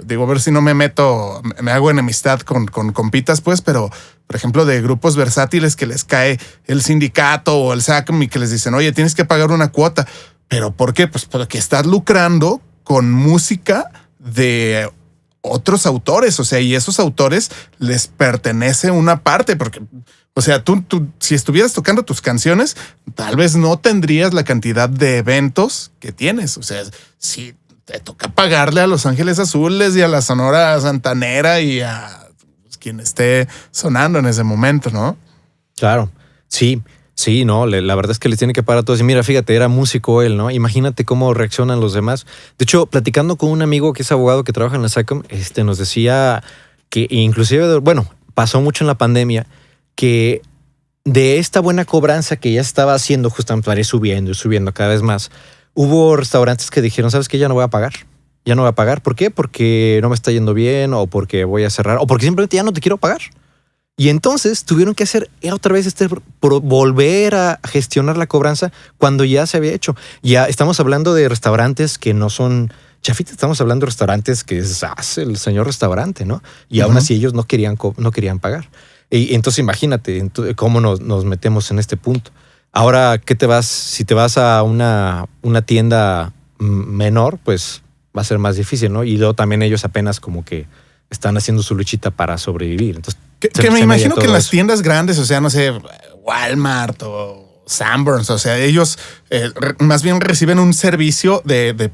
digo, a ver si no me meto, me hago enemistad con compitas, pues, pero por ejemplo, de grupos versátiles que les cae el sindicato o el SACM y que les dicen, oye, tienes que pagar una cuota. ¿Pero por qué? Pues porque estás lucrando con música de otros autores, o sea, y esos autores les pertenece una parte, porque, o sea, tú si estuvieras tocando tus canciones, tal vez no tendrías la cantidad de eventos que tienes. O sea, si te toca pagarle a Los Ángeles Azules y a la Sonora Santanera y a quien esté sonando en ese momento, ¿no? Claro, sí. Sí, no, la verdad es que les tiene que pagar a todos. Y mira, fíjate, era músico él, ¿no? Imagínate cómo reaccionan los demás. De hecho, platicando con un amigo que es abogado que trabaja en la SACM, nos decía que inclusive, bueno, pasó mucho en la pandemia, que de esta buena cobranza que ya estaba haciendo, justamente para ir subiendo cada vez más, hubo restaurantes que dijeron, ¿sabes qué? Ya no voy a pagar. Ya no voy a pagar. ¿Por qué? Porque no me está yendo bien o porque voy a cerrar o porque simplemente ya no te quiero pagar. Y entonces tuvieron que hacer otra vez volver a gestionar la cobranza cuando ya se había hecho. Ya estamos hablando de restaurantes que no son chafitas, estamos hablando de restaurantes que es el señor restaurante, ¿no? Y aún así ellos no querían pagar. Y entonces imagínate cómo nos metemos en este punto. Ahora, ¿qué te vas? Si te vas a una tienda menor, pues va a ser más difícil, ¿no? Y luego también ellos apenas como que están haciendo su luchita para sobrevivir. Entonces, que me imagino que en las tiendas grandes, o sea, no sé, Walmart o Sanborns, o sea, ellos más bien reciben un servicio de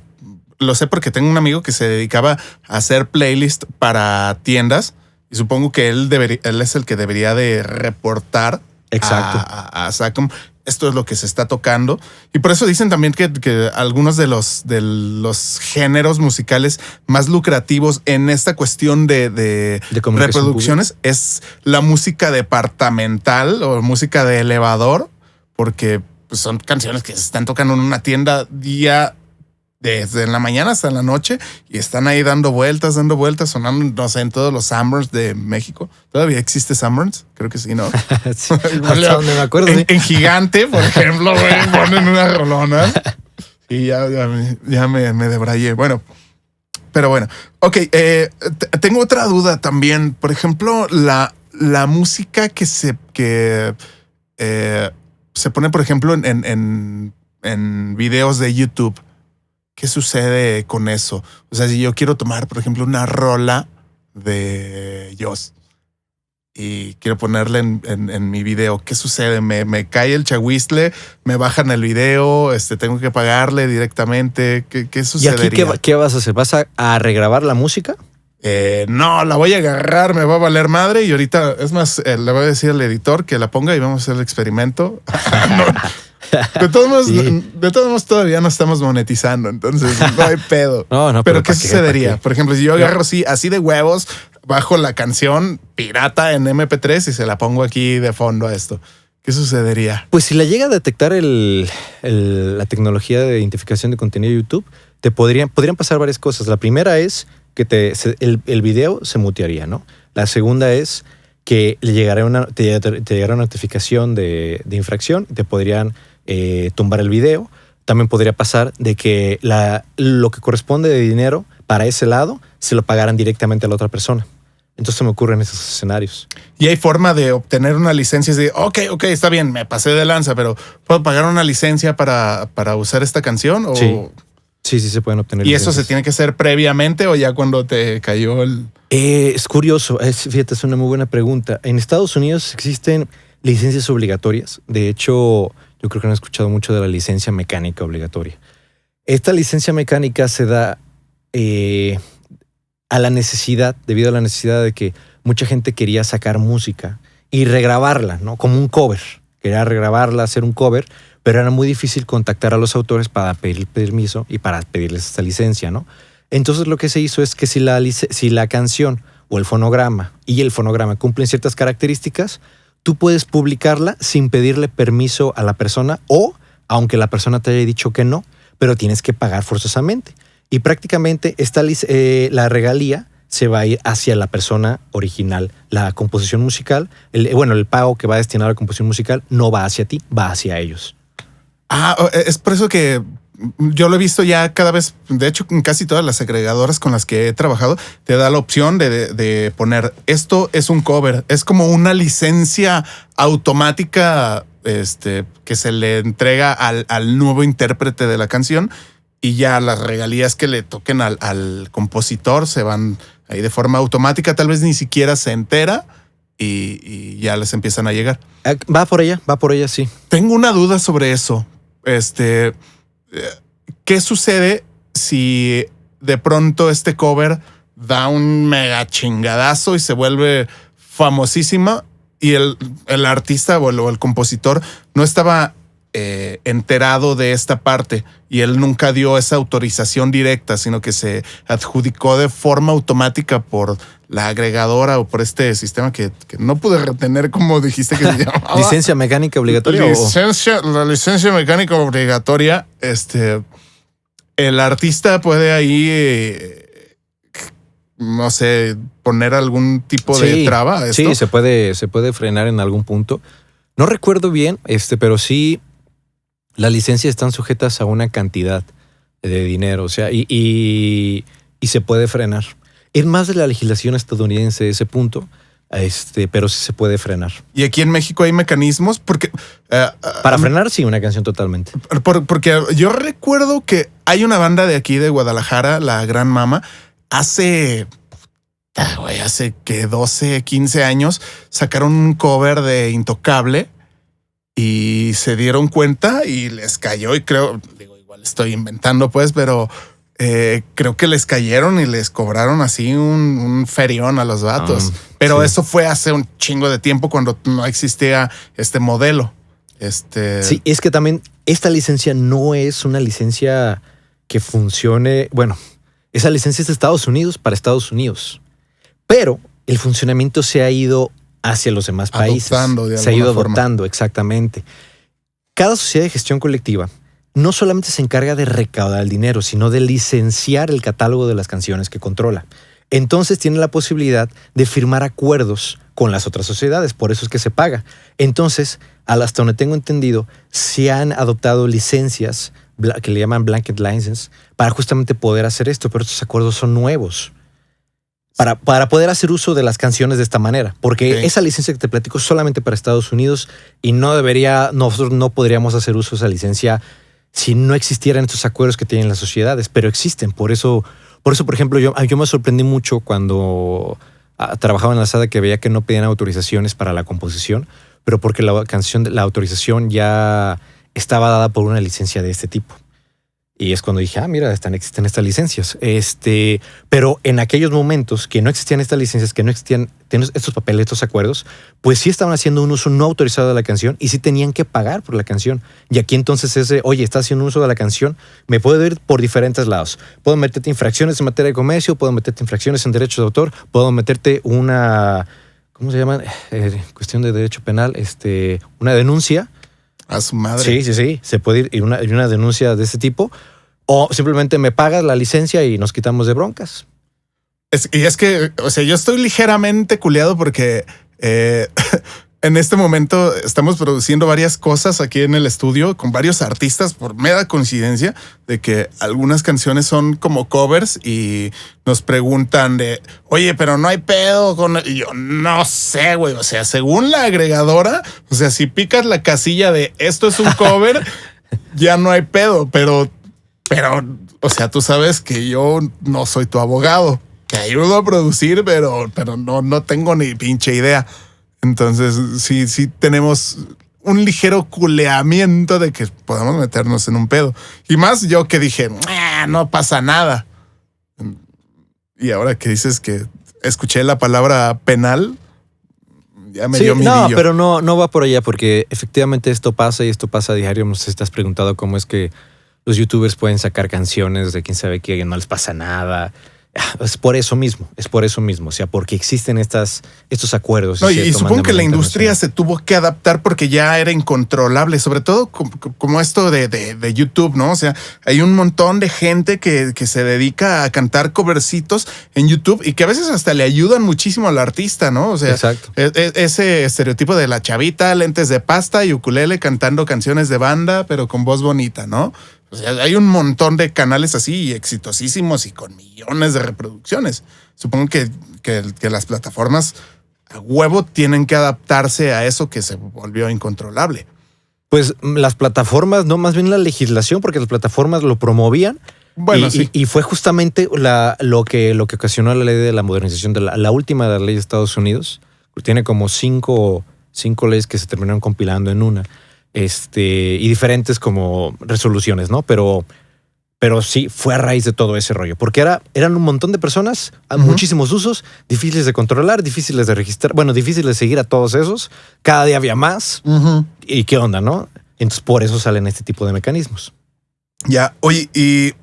lo sé porque tengo un amigo que se dedicaba a hacer playlist para tiendas y supongo que él es el que debería de reportar. Exacto. A SACM. Esto es lo que se está tocando. Y por eso dicen también que algunos de los géneros musicales más lucrativos en esta cuestión de reproducciones pública es la música departamental o música de elevador, porque pues, son canciones que se están tocando en una tienda día desde en la mañana hasta en la noche y están ahí dando vueltas, sonando, no sé, en todos los Sanborns de México. ¿Todavía existe Sanborns? Creo que sí, ¿no? Sí, hasta donde me acuerdo. En Gigante, por ejemplo, güey, ponen unas rolonas y ya me debrayé. Bueno, pero bueno. Ok, tengo otra duda también. Por ejemplo, la música que se pone, por ejemplo, en videos de YouTube. ¿Qué sucede con eso? O sea, si yo quiero tomar, por ejemplo, una rola de Joss y quiero ponerla en mi video, ¿qué sucede? ¿Me cae el chahuizle? ¿Me bajan el video? ¿Tengo que pagarle directamente? ¿Qué sucedería? ¿Y aquí qué vas a hacer? ¿Vas a regrabar la música? No, la voy a agarrar, me va a valer madre y ahorita, es más, le voy a decir al editor que la ponga y vamos a hacer el experimento. De todos modos, todavía no estamos monetizando, entonces no hay pedo. No, pero ¿qué sucedería? Por ejemplo, si yo agarro así de huevos, bajo la canción pirata en MP3 y se la pongo aquí de fondo a esto, ¿qué sucedería? Pues si la llega a detectar la tecnología de identificación de contenido de YouTube, podrían pasar varias cosas. La primera es que el video se mutearía, ¿no? La segunda es que te llegará una notificación de infracción, te podrían tumbar el video. También podría pasar de que lo que corresponde de dinero para ese lado se lo pagaran directamente a la otra persona. Entonces se me ocurren esos escenarios. Y hay forma de obtener una licencia. Es de, ok, está bien, me pasé de lanza, pero ¿puedo pagar una licencia para usar esta canción? ¿O? Sí, se pueden obtener. ¿Y licencias? ¿Eso se tiene que hacer previamente o ya cuando te cayó el...? Es curioso, fíjate, es una muy buena pregunta. En Estados Unidos existen licencias obligatorias. De hecho, yo creo que no han escuchado mucho de la licencia mecánica obligatoria. Esta licencia mecánica se da debido a la necesidad de que mucha gente quería sacar música y regrabarla, ¿no? Como un cover. Quería regrabarla, hacer un cover, pero era muy difícil contactar a los autores para pedir permiso y para pedirles esta licencia, ¿no? Entonces lo que se hizo es que si la canción o el fonograma cumplen ciertas características, tú puedes publicarla sin pedirle permiso a la persona o aunque la persona te haya dicho que no, pero tienes que pagar forzosamente. Y prácticamente la regalía se va a ir hacia la persona original. La composición musical, el pago que va destinado a la composición musical no va hacia ti, va hacia ellos. Es por eso que yo lo he visto ya cada vez, de hecho, en casi todas las agregadoras con las que he trabajado, te da la opción de poner esto es un cover. Es como una licencia automática que se le entrega al nuevo intérprete de la canción y ya las regalías que le toquen al compositor se van ahí de forma automática. Tal vez ni siquiera se entera y ya les empiezan a llegar. Va por ella, sí. Tengo una duda sobre eso. ¿Qué sucede si de pronto este cover da un mega chingadazo y se vuelve famosísima y el artista o el compositor no estaba enterado de esta parte y él nunca dio esa autorización directa, sino que se adjudicó de forma automática por la agregadora o por este sistema que no pude retener, como dijiste que se llamaba? ¿Licencia mecánica obligatoria? La licencia mecánica obligatoria, el artista puede ahí, no sé, poner algún tipo de traba a esto. Sí, se puede frenar en algún punto. No recuerdo bien, pero sí las licencias están sujetas a una cantidad de dinero, o sea, y se puede frenar. Es más de la legislación estadounidense ese punto, pero sí se puede frenar. ¿Y aquí en México hay mecanismos? Porque para frenar, sí, una canción totalmente. Porque yo recuerdo que hay una banda de aquí de Guadalajara, La Gran Mama, hace que 12, 15 años sacaron un cover de Intocable y se dieron cuenta y les cayó y igual estoy inventando pues, pero creo que les cayeron y les cobraron así un ferión a los vatos. Pero eso fue hace un chingo de tiempo cuando no existía este modelo. Sí, es que también esta licencia no es una licencia que funcione. Bueno, esa licencia es de Estados Unidos para Estados Unidos, pero el funcionamiento se ha ido hacia los demás países. Se ha ido adoptando, exactamente. Cada sociedad de gestión colectiva no solamente se encarga de recaudar el dinero, sino de licenciar el catálogo de las canciones que controla. Entonces tiene la posibilidad de firmar acuerdos con las otras sociedades, por eso es que se paga. Entonces, hasta donde tengo entendido, se han adoptado licencias que le llaman blanket license para justamente poder hacer esto, pero estos acuerdos son nuevos. Para poder hacer uso de las canciones de esta manera, porque esa licencia que te platico es solamente para Estados Unidos y nosotros no podríamos hacer uso de esa licencia si no existieran estos acuerdos que tienen las sociedades, pero existen. Por eso, por ejemplo, yo me sorprendí mucho cuando trabajaba en la SADA que veía que no pedían autorizaciones para la composición, pero porque la autorización ya estaba dada por una licencia de este tipo. Y es cuando dije, mira, existen estas licencias. Pero en aquellos momentos que no existían estas licencias, que no existían estos papeles, estos acuerdos, pues sí estaban haciendo un uso no autorizado de la canción y sí tenían que pagar por la canción. Y aquí entonces oye, estás haciendo un uso de la canción, me puedo ir por diferentes lados. Puedo meterte infracciones en materia de comercio, puedo meterte infracciones en derechos de autor, puedo meterte una, ¿cómo se llama? Cuestión de derecho penal, una denuncia. A su madre. Sí. Se puede ir una denuncia de ese tipo. O simplemente me pagas la licencia y nos quitamos de broncas. Y es que, o sea, yo estoy ligeramente culeado porque en este momento estamos produciendo varias cosas aquí en el estudio con varios artistas por mera coincidencia de que algunas canciones son como covers y nos preguntan de, oye, pero no hay pedo con... Y yo no sé, güey. O sea, según la agregadora, o sea, si picas la casilla de esto es un cover, ya no hay pedo. Pero, o sea, tú sabes que yo no soy tu abogado. Te ayudo a producir, pero no tengo ni pinche idea. Entonces, sí tenemos un ligero culeamiento de que podamos meternos en un pedo. Y más yo que dije, no pasa nada. Y ahora que dices que escuché la palabra penal, ya me dio midillo. No, pero no va por allá porque efectivamente esto pasa y esto pasa a diario. No sé si te has preguntado cómo es que los youtubers pueden sacar canciones de quién sabe qué, no les pasa nada. Es por eso mismo, o sea, porque existen estos acuerdos. No, y supongo que la industria se tuvo que adaptar porque ya era incontrolable, sobre todo como esto de YouTube, ¿no? O sea, hay un montón de gente que se dedica a cantar covercitos en YouTube y que a veces hasta le ayudan muchísimo al artista, ¿no? O sea, exacto. Ese estereotipo de la chavita, lentes de pasta y ukulele cantando canciones de banda, pero con voz bonita, ¿no? O sea, hay un montón de canales así exitosísimos y con millones de reproducciones. Supongo que las plataformas a huevo tienen que adaptarse a eso que se volvió incontrolable. Pues las plataformas, no, más bien la legislación, porque las plataformas lo promovían. Bueno, sí. Y fue justamente lo que ocasionó la ley de la modernización de la última de las leyes de Estados Unidos. Tiene como cinco leyes que se terminaron compilando en una. Y diferentes como resoluciones, ¿no? Pero sí fue a raíz de todo ese rollo, porque eran un montón de personas, muchísimos usos, difíciles de controlar, difíciles de registrar, bueno, difíciles de seguir a todos esos. Cada día había más. ¿Y qué onda, no? Entonces por eso salen este tipo de mecanismos. Ya, oye, y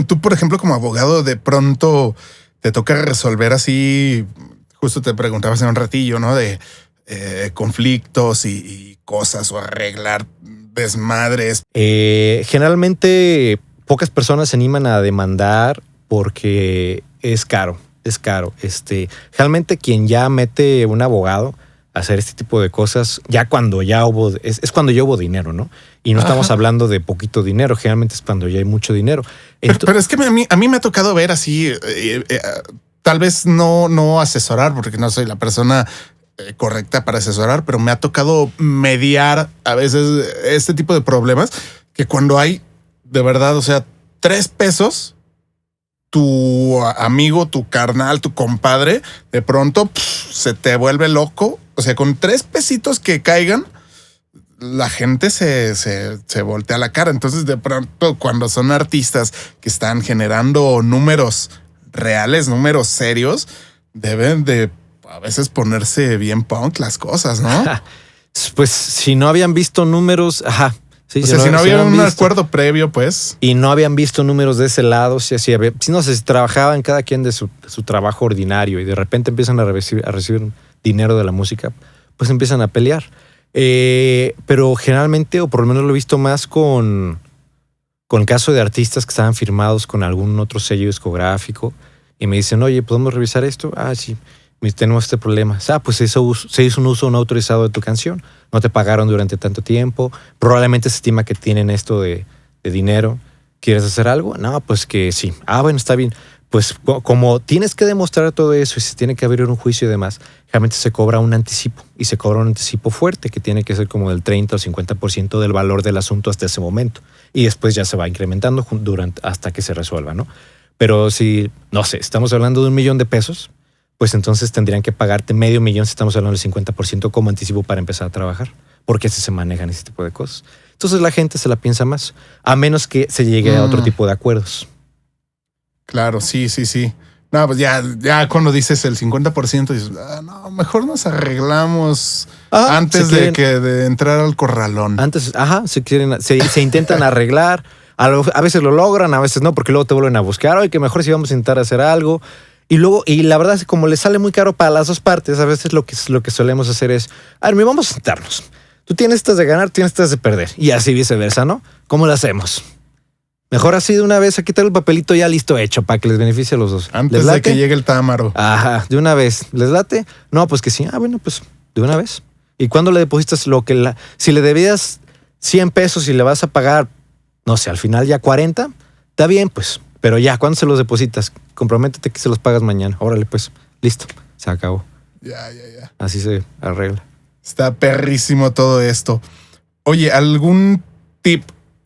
tú, por ejemplo, como abogado, de pronto te toca resolver así, justo te preguntaba hace un ratillo, ¿no? De conflictos y cosas o arreglar desmadres. Generalmente pocas personas se animan a demandar porque es caro. Realmente quien ya mete un abogado a hacer este tipo de cosas, ya cuando ya hubo, es cuando ya hubo dinero, ¿no? Y no estamos hablando de poquito dinero, generalmente es cuando ya hay mucho dinero. Pero es que a mí me ha tocado ver así, tal vez no asesorar, porque no soy la persona correcta para asesorar, pero me ha tocado mediar a veces este tipo de problemas que cuando hay de verdad, o sea, 3 pesos, tu amigo, tu carnal, tu compadre, de pronto se te vuelve loco. O sea, con 3 pesitos que caigan, la gente se voltea la cara. Entonces, de pronto, cuando son artistas que están generando números reales, números serios, deben de a veces ponerse bien punk las cosas, ¿no? Pues si no habían visto números, sí, o sea, si no había un acuerdo previo, pues. Y no habían visto números de ese lado, si no sé, si trabajaban cada quien de su trabajo ordinario y de repente empiezan a recibir dinero de la música, pues empiezan a pelear. Pero generalmente, o por lo menos lo he visto más con con el caso de artistas que estaban firmados con algún otro sello discográfico y me dicen, oye, ¿podemos revisar esto? Ah, sí, tenemos este problema. Pues se hizo un uso no autorizado de tu canción. No te pagaron durante tanto tiempo. Probablemente se estima que tienen esto de dinero. ¿Quieres hacer algo? No, pues que sí. Bueno, está bien. Pues como tienes que demostrar todo eso y se tiene que abrir un juicio y demás, realmente se cobra un anticipo. Y se cobra un anticipo fuerte que tiene que ser como del 30 o 50% del valor del asunto hasta ese momento. Y después ya se va incrementando hasta que se resuelva, ¿no? Pero si, no sé, estamos hablando de $1,000,000, pues entonces tendrían que pagarte $500,000 si estamos hablando del 50% como anticipo para empezar a trabajar. Porque así se manejan ese tipo de cosas. Entonces la gente se la piensa más, a menos que se llegue a otro tipo de acuerdos. Claro, sí. No, pues ya cuando dices el 50%, dices, no, mejor nos arreglamos antes de entrar al corralón. Antes, se intentan arreglar. A veces lo logran, a veces no, porque luego te vuelven a buscar. Oye, que mejor si vamos a intentar hacer algo. Y la verdad es que como le sale muy caro para las dos partes, a veces lo que solemos hacer es, vamos a sentarnos. Tú tienes estas de ganar, tienes estas de perder. Y así viceversa, ¿no? ¿Cómo lo hacemos? Mejor así de una vez, aquí está el papelito ya listo hecho para que les beneficie a los dos. Antes de que llegue el támaro. De una vez. ¿Les late? No, pues que sí. Bueno, pues de una vez. ¿Y cuándo le depositas si le debías $100 y le vas a pagar, no sé, al final ya 40, está bien, pues. Pero ya, ¿cuándo se los depositas? Comprométete que se los pagas mañana. Órale, pues. Listo. Se acabó. Ya. Así se arregla. Está perrísimo todo esto. Oye, ¿algún tip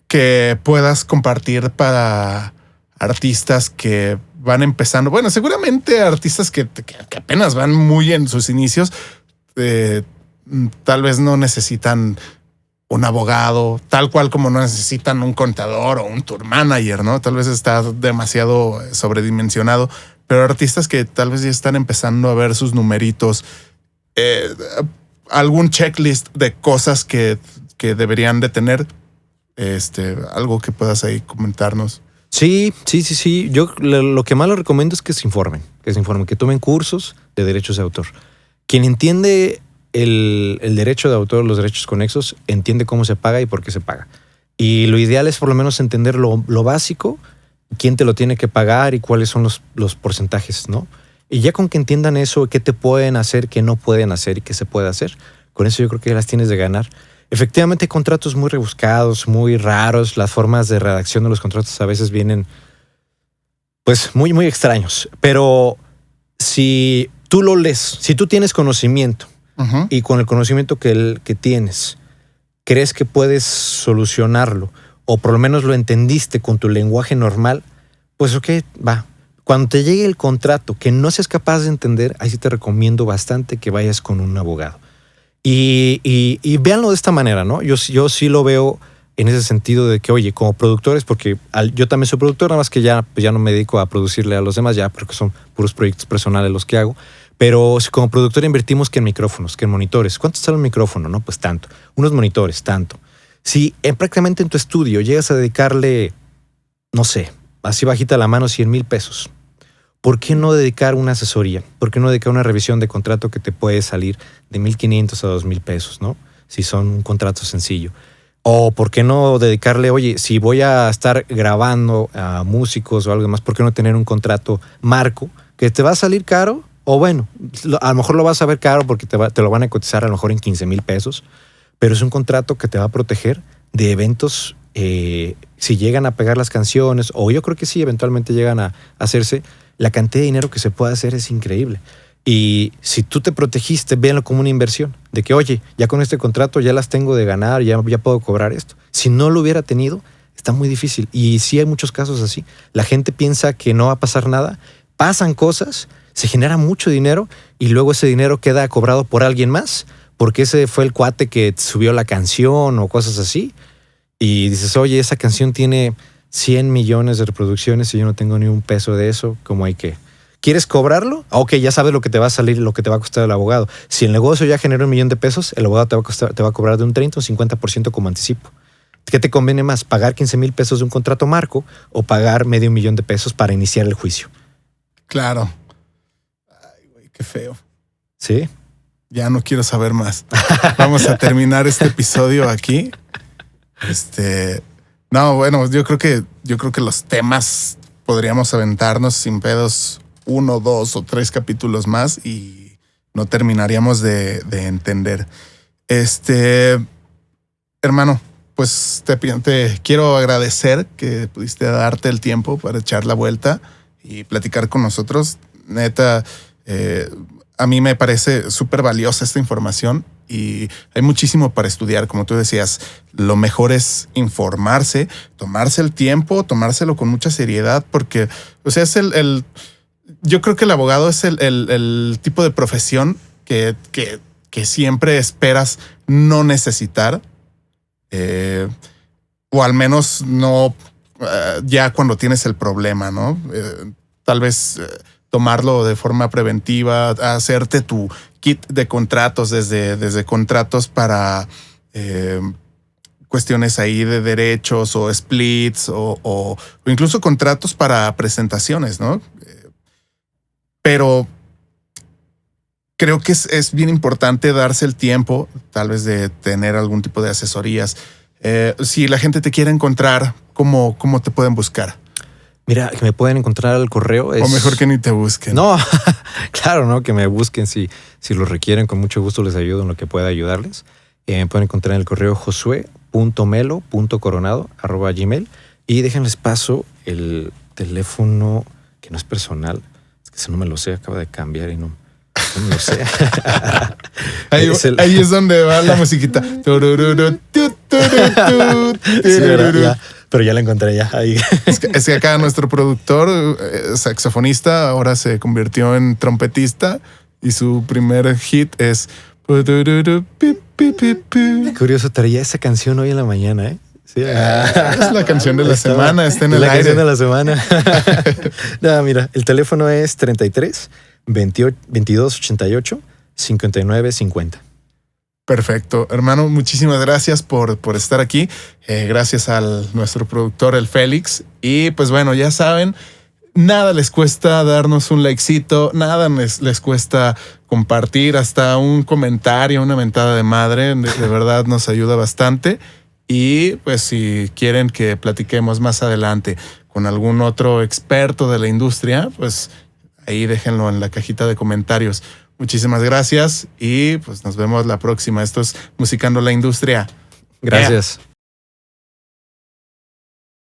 que puedas compartir para artistas que van empezando? Bueno, seguramente artistas que apenas van muy en sus inicios, tal vez no necesitan un abogado, tal cual como no necesitan un contador o un tour manager, ¿no? Tal vez está demasiado sobredimensionado, pero artistas que tal vez ya están empezando a ver sus numeritos, algún checklist de cosas que deberían de tener, algo que puedas ahí comentarnos. Sí. Yo lo que más les recomiendo es que se informen, que tomen cursos de derechos de autor. Quien entiende el derecho de autor, los derechos conexos, entiende cómo se paga y por qué se paga. Y lo ideal es por lo menos entender lo básico, quién te lo tiene que pagar y cuáles son los porcentajes, ¿no? Y ya con que entiendan eso, qué te pueden hacer, qué no pueden hacer y qué se puede hacer, con eso yo creo que ya las tienes de ganar. Efectivamente hay contratos muy rebuscados, muy raros. Las formas de redacción de los contratos a veces vienen pues muy, muy extraños. Pero si tú lo lees, si tú tienes conocimiento y con el conocimiento que tienes, crees que puedes solucionarlo o por lo menos lo entendiste con tu lenguaje normal, pues ok, va. Cuando te llegue el contrato que no seas capaz de entender, ahí sí te recomiendo bastante que vayas con un abogado. Y véanlo de esta manera, ¿no? Yo sí lo veo en ese sentido de que, oye, como productores, porque yo también soy productor, nada más que ya no me dedico a producirle a los demás, ya porque son puros proyectos personales los que hago. Pero si como productor invertimos que en micrófonos, que en monitores. ¿Cuánto sale un micrófono? No, pues tanto. Unos monitores, tanto. Si prácticamente en tu estudio llegas a dedicarle, no sé, así bajita la mano, $100,000, ¿por qué no dedicar una asesoría? ¿Por qué no dedicar una revisión de contrato que te puede salir de $1,500 a $2,000, ¿no? Si son un contrato sencillo. O ¿por qué no dedicarle, oye, si voy a estar grabando a músicos o algo más, ¿por qué no tener un contrato marco que te va a salir caro? O bueno, a lo mejor lo vas a ver caro porque te lo van a cotizar a lo mejor en $15,000, pero es un contrato que te va a proteger de eventos, si llegan a pegar las canciones, o yo creo que sí, eventualmente llegan a hacerse, la cantidad de dinero que se puede hacer es increíble. Y si tú te protegiste, véanlo como una inversión. De que, oye, ya con este contrato ya las tengo de ganar, ya puedo cobrar esto. Si no lo hubiera tenido, está muy difícil. Y sí hay muchos casos así. La gente piensa que no va a pasar nada. Pasan cosas, se genera mucho dinero y luego ese dinero queda cobrado por alguien más porque ese fue el cuate que subió la canción o cosas así. Y dices, oye, esa canción tiene 100 millones de reproducciones y yo no tengo ni un peso de eso. ¿Cómo hay que? ¿Quieres cobrarlo? Ok, ya sabes lo que te va a salir, lo que te va a costar el abogado. Si el negocio ya generó $1,000,000, el abogado te va a cobrar de un 30 o un 50% como anticipo. ¿Qué te conviene más? ¿Pagar $15,000 de un contrato marco o pagar $500,000 para iniciar el juicio? Claro. Ay, güey, qué feo. ¿Sí? Ya no quiero saber más. Vamos a terminar este episodio aquí. No, bueno, yo creo que los temas podríamos aventarnos sin pedos 1, 2 o 3 capítulos más y no terminaríamos de entender. Hermano, pues te quiero agradecer que pudiste darte el tiempo para echar la vuelta y platicar con nosotros. Neta, a mí me parece súper valiosa esta información y hay muchísimo para estudiar. Como tú decías, lo mejor es informarse, tomarse el tiempo, tomárselo con mucha seriedad, porque, o sea, yo creo que el abogado es el tipo de profesión que siempre esperas no necesitar, o al menos no ya cuando tienes el problema, ¿no? Tal vez tomarlo de forma preventiva, hacerte tu kit de contratos, desde contratos para cuestiones ahí de derechos o splits o incluso contratos para presentaciones, ¿no? Pero creo que es bien importante darse el tiempo, tal vez, de tener algún tipo de asesorías. Si la gente te quiere encontrar, ¿cómo te pueden buscar? Mira, que me pueden encontrar al correo. O mejor que ni te busquen. No, claro, ¿no? Que me busquen si lo requieren. Con mucho gusto les ayudo en lo que pueda ayudarles. Me pueden encontrar en el correo josue.melo.coronado@gmail. Y déjenles paso el teléfono, que no es personal. Es que ese no me lo sé, acaba de cambiar y no me lo sé. Ahí es donde va la musiquita. Sí, ya. Pero ya la encontré ya ahí. Es que acá nuestro productor, saxofonista, ahora se convirtió en trompetista y su primer hit es... Curioso, traía esa canción hoy en la mañana, ¿eh? Sí, es la canción de la semana, está en el aire. La canción de la semana. No, mira, el teléfono es 33 22 88 59 50. Perfecto. Hermano, muchísimas gracias por estar aquí. Gracias a nuestro productor, el Félix. Y pues bueno, ya saben, nada les cuesta darnos un likecito, nada les cuesta compartir, hasta un comentario, una mentada de madre. De verdad nos ayuda bastante. Y pues si quieren que platiquemos más adelante con algún otro experto de la industria, pues ahí déjenlo en la cajita de comentarios. Muchísimas gracias y pues nos vemos la próxima. Esto es Musicando la Industria. Gracias.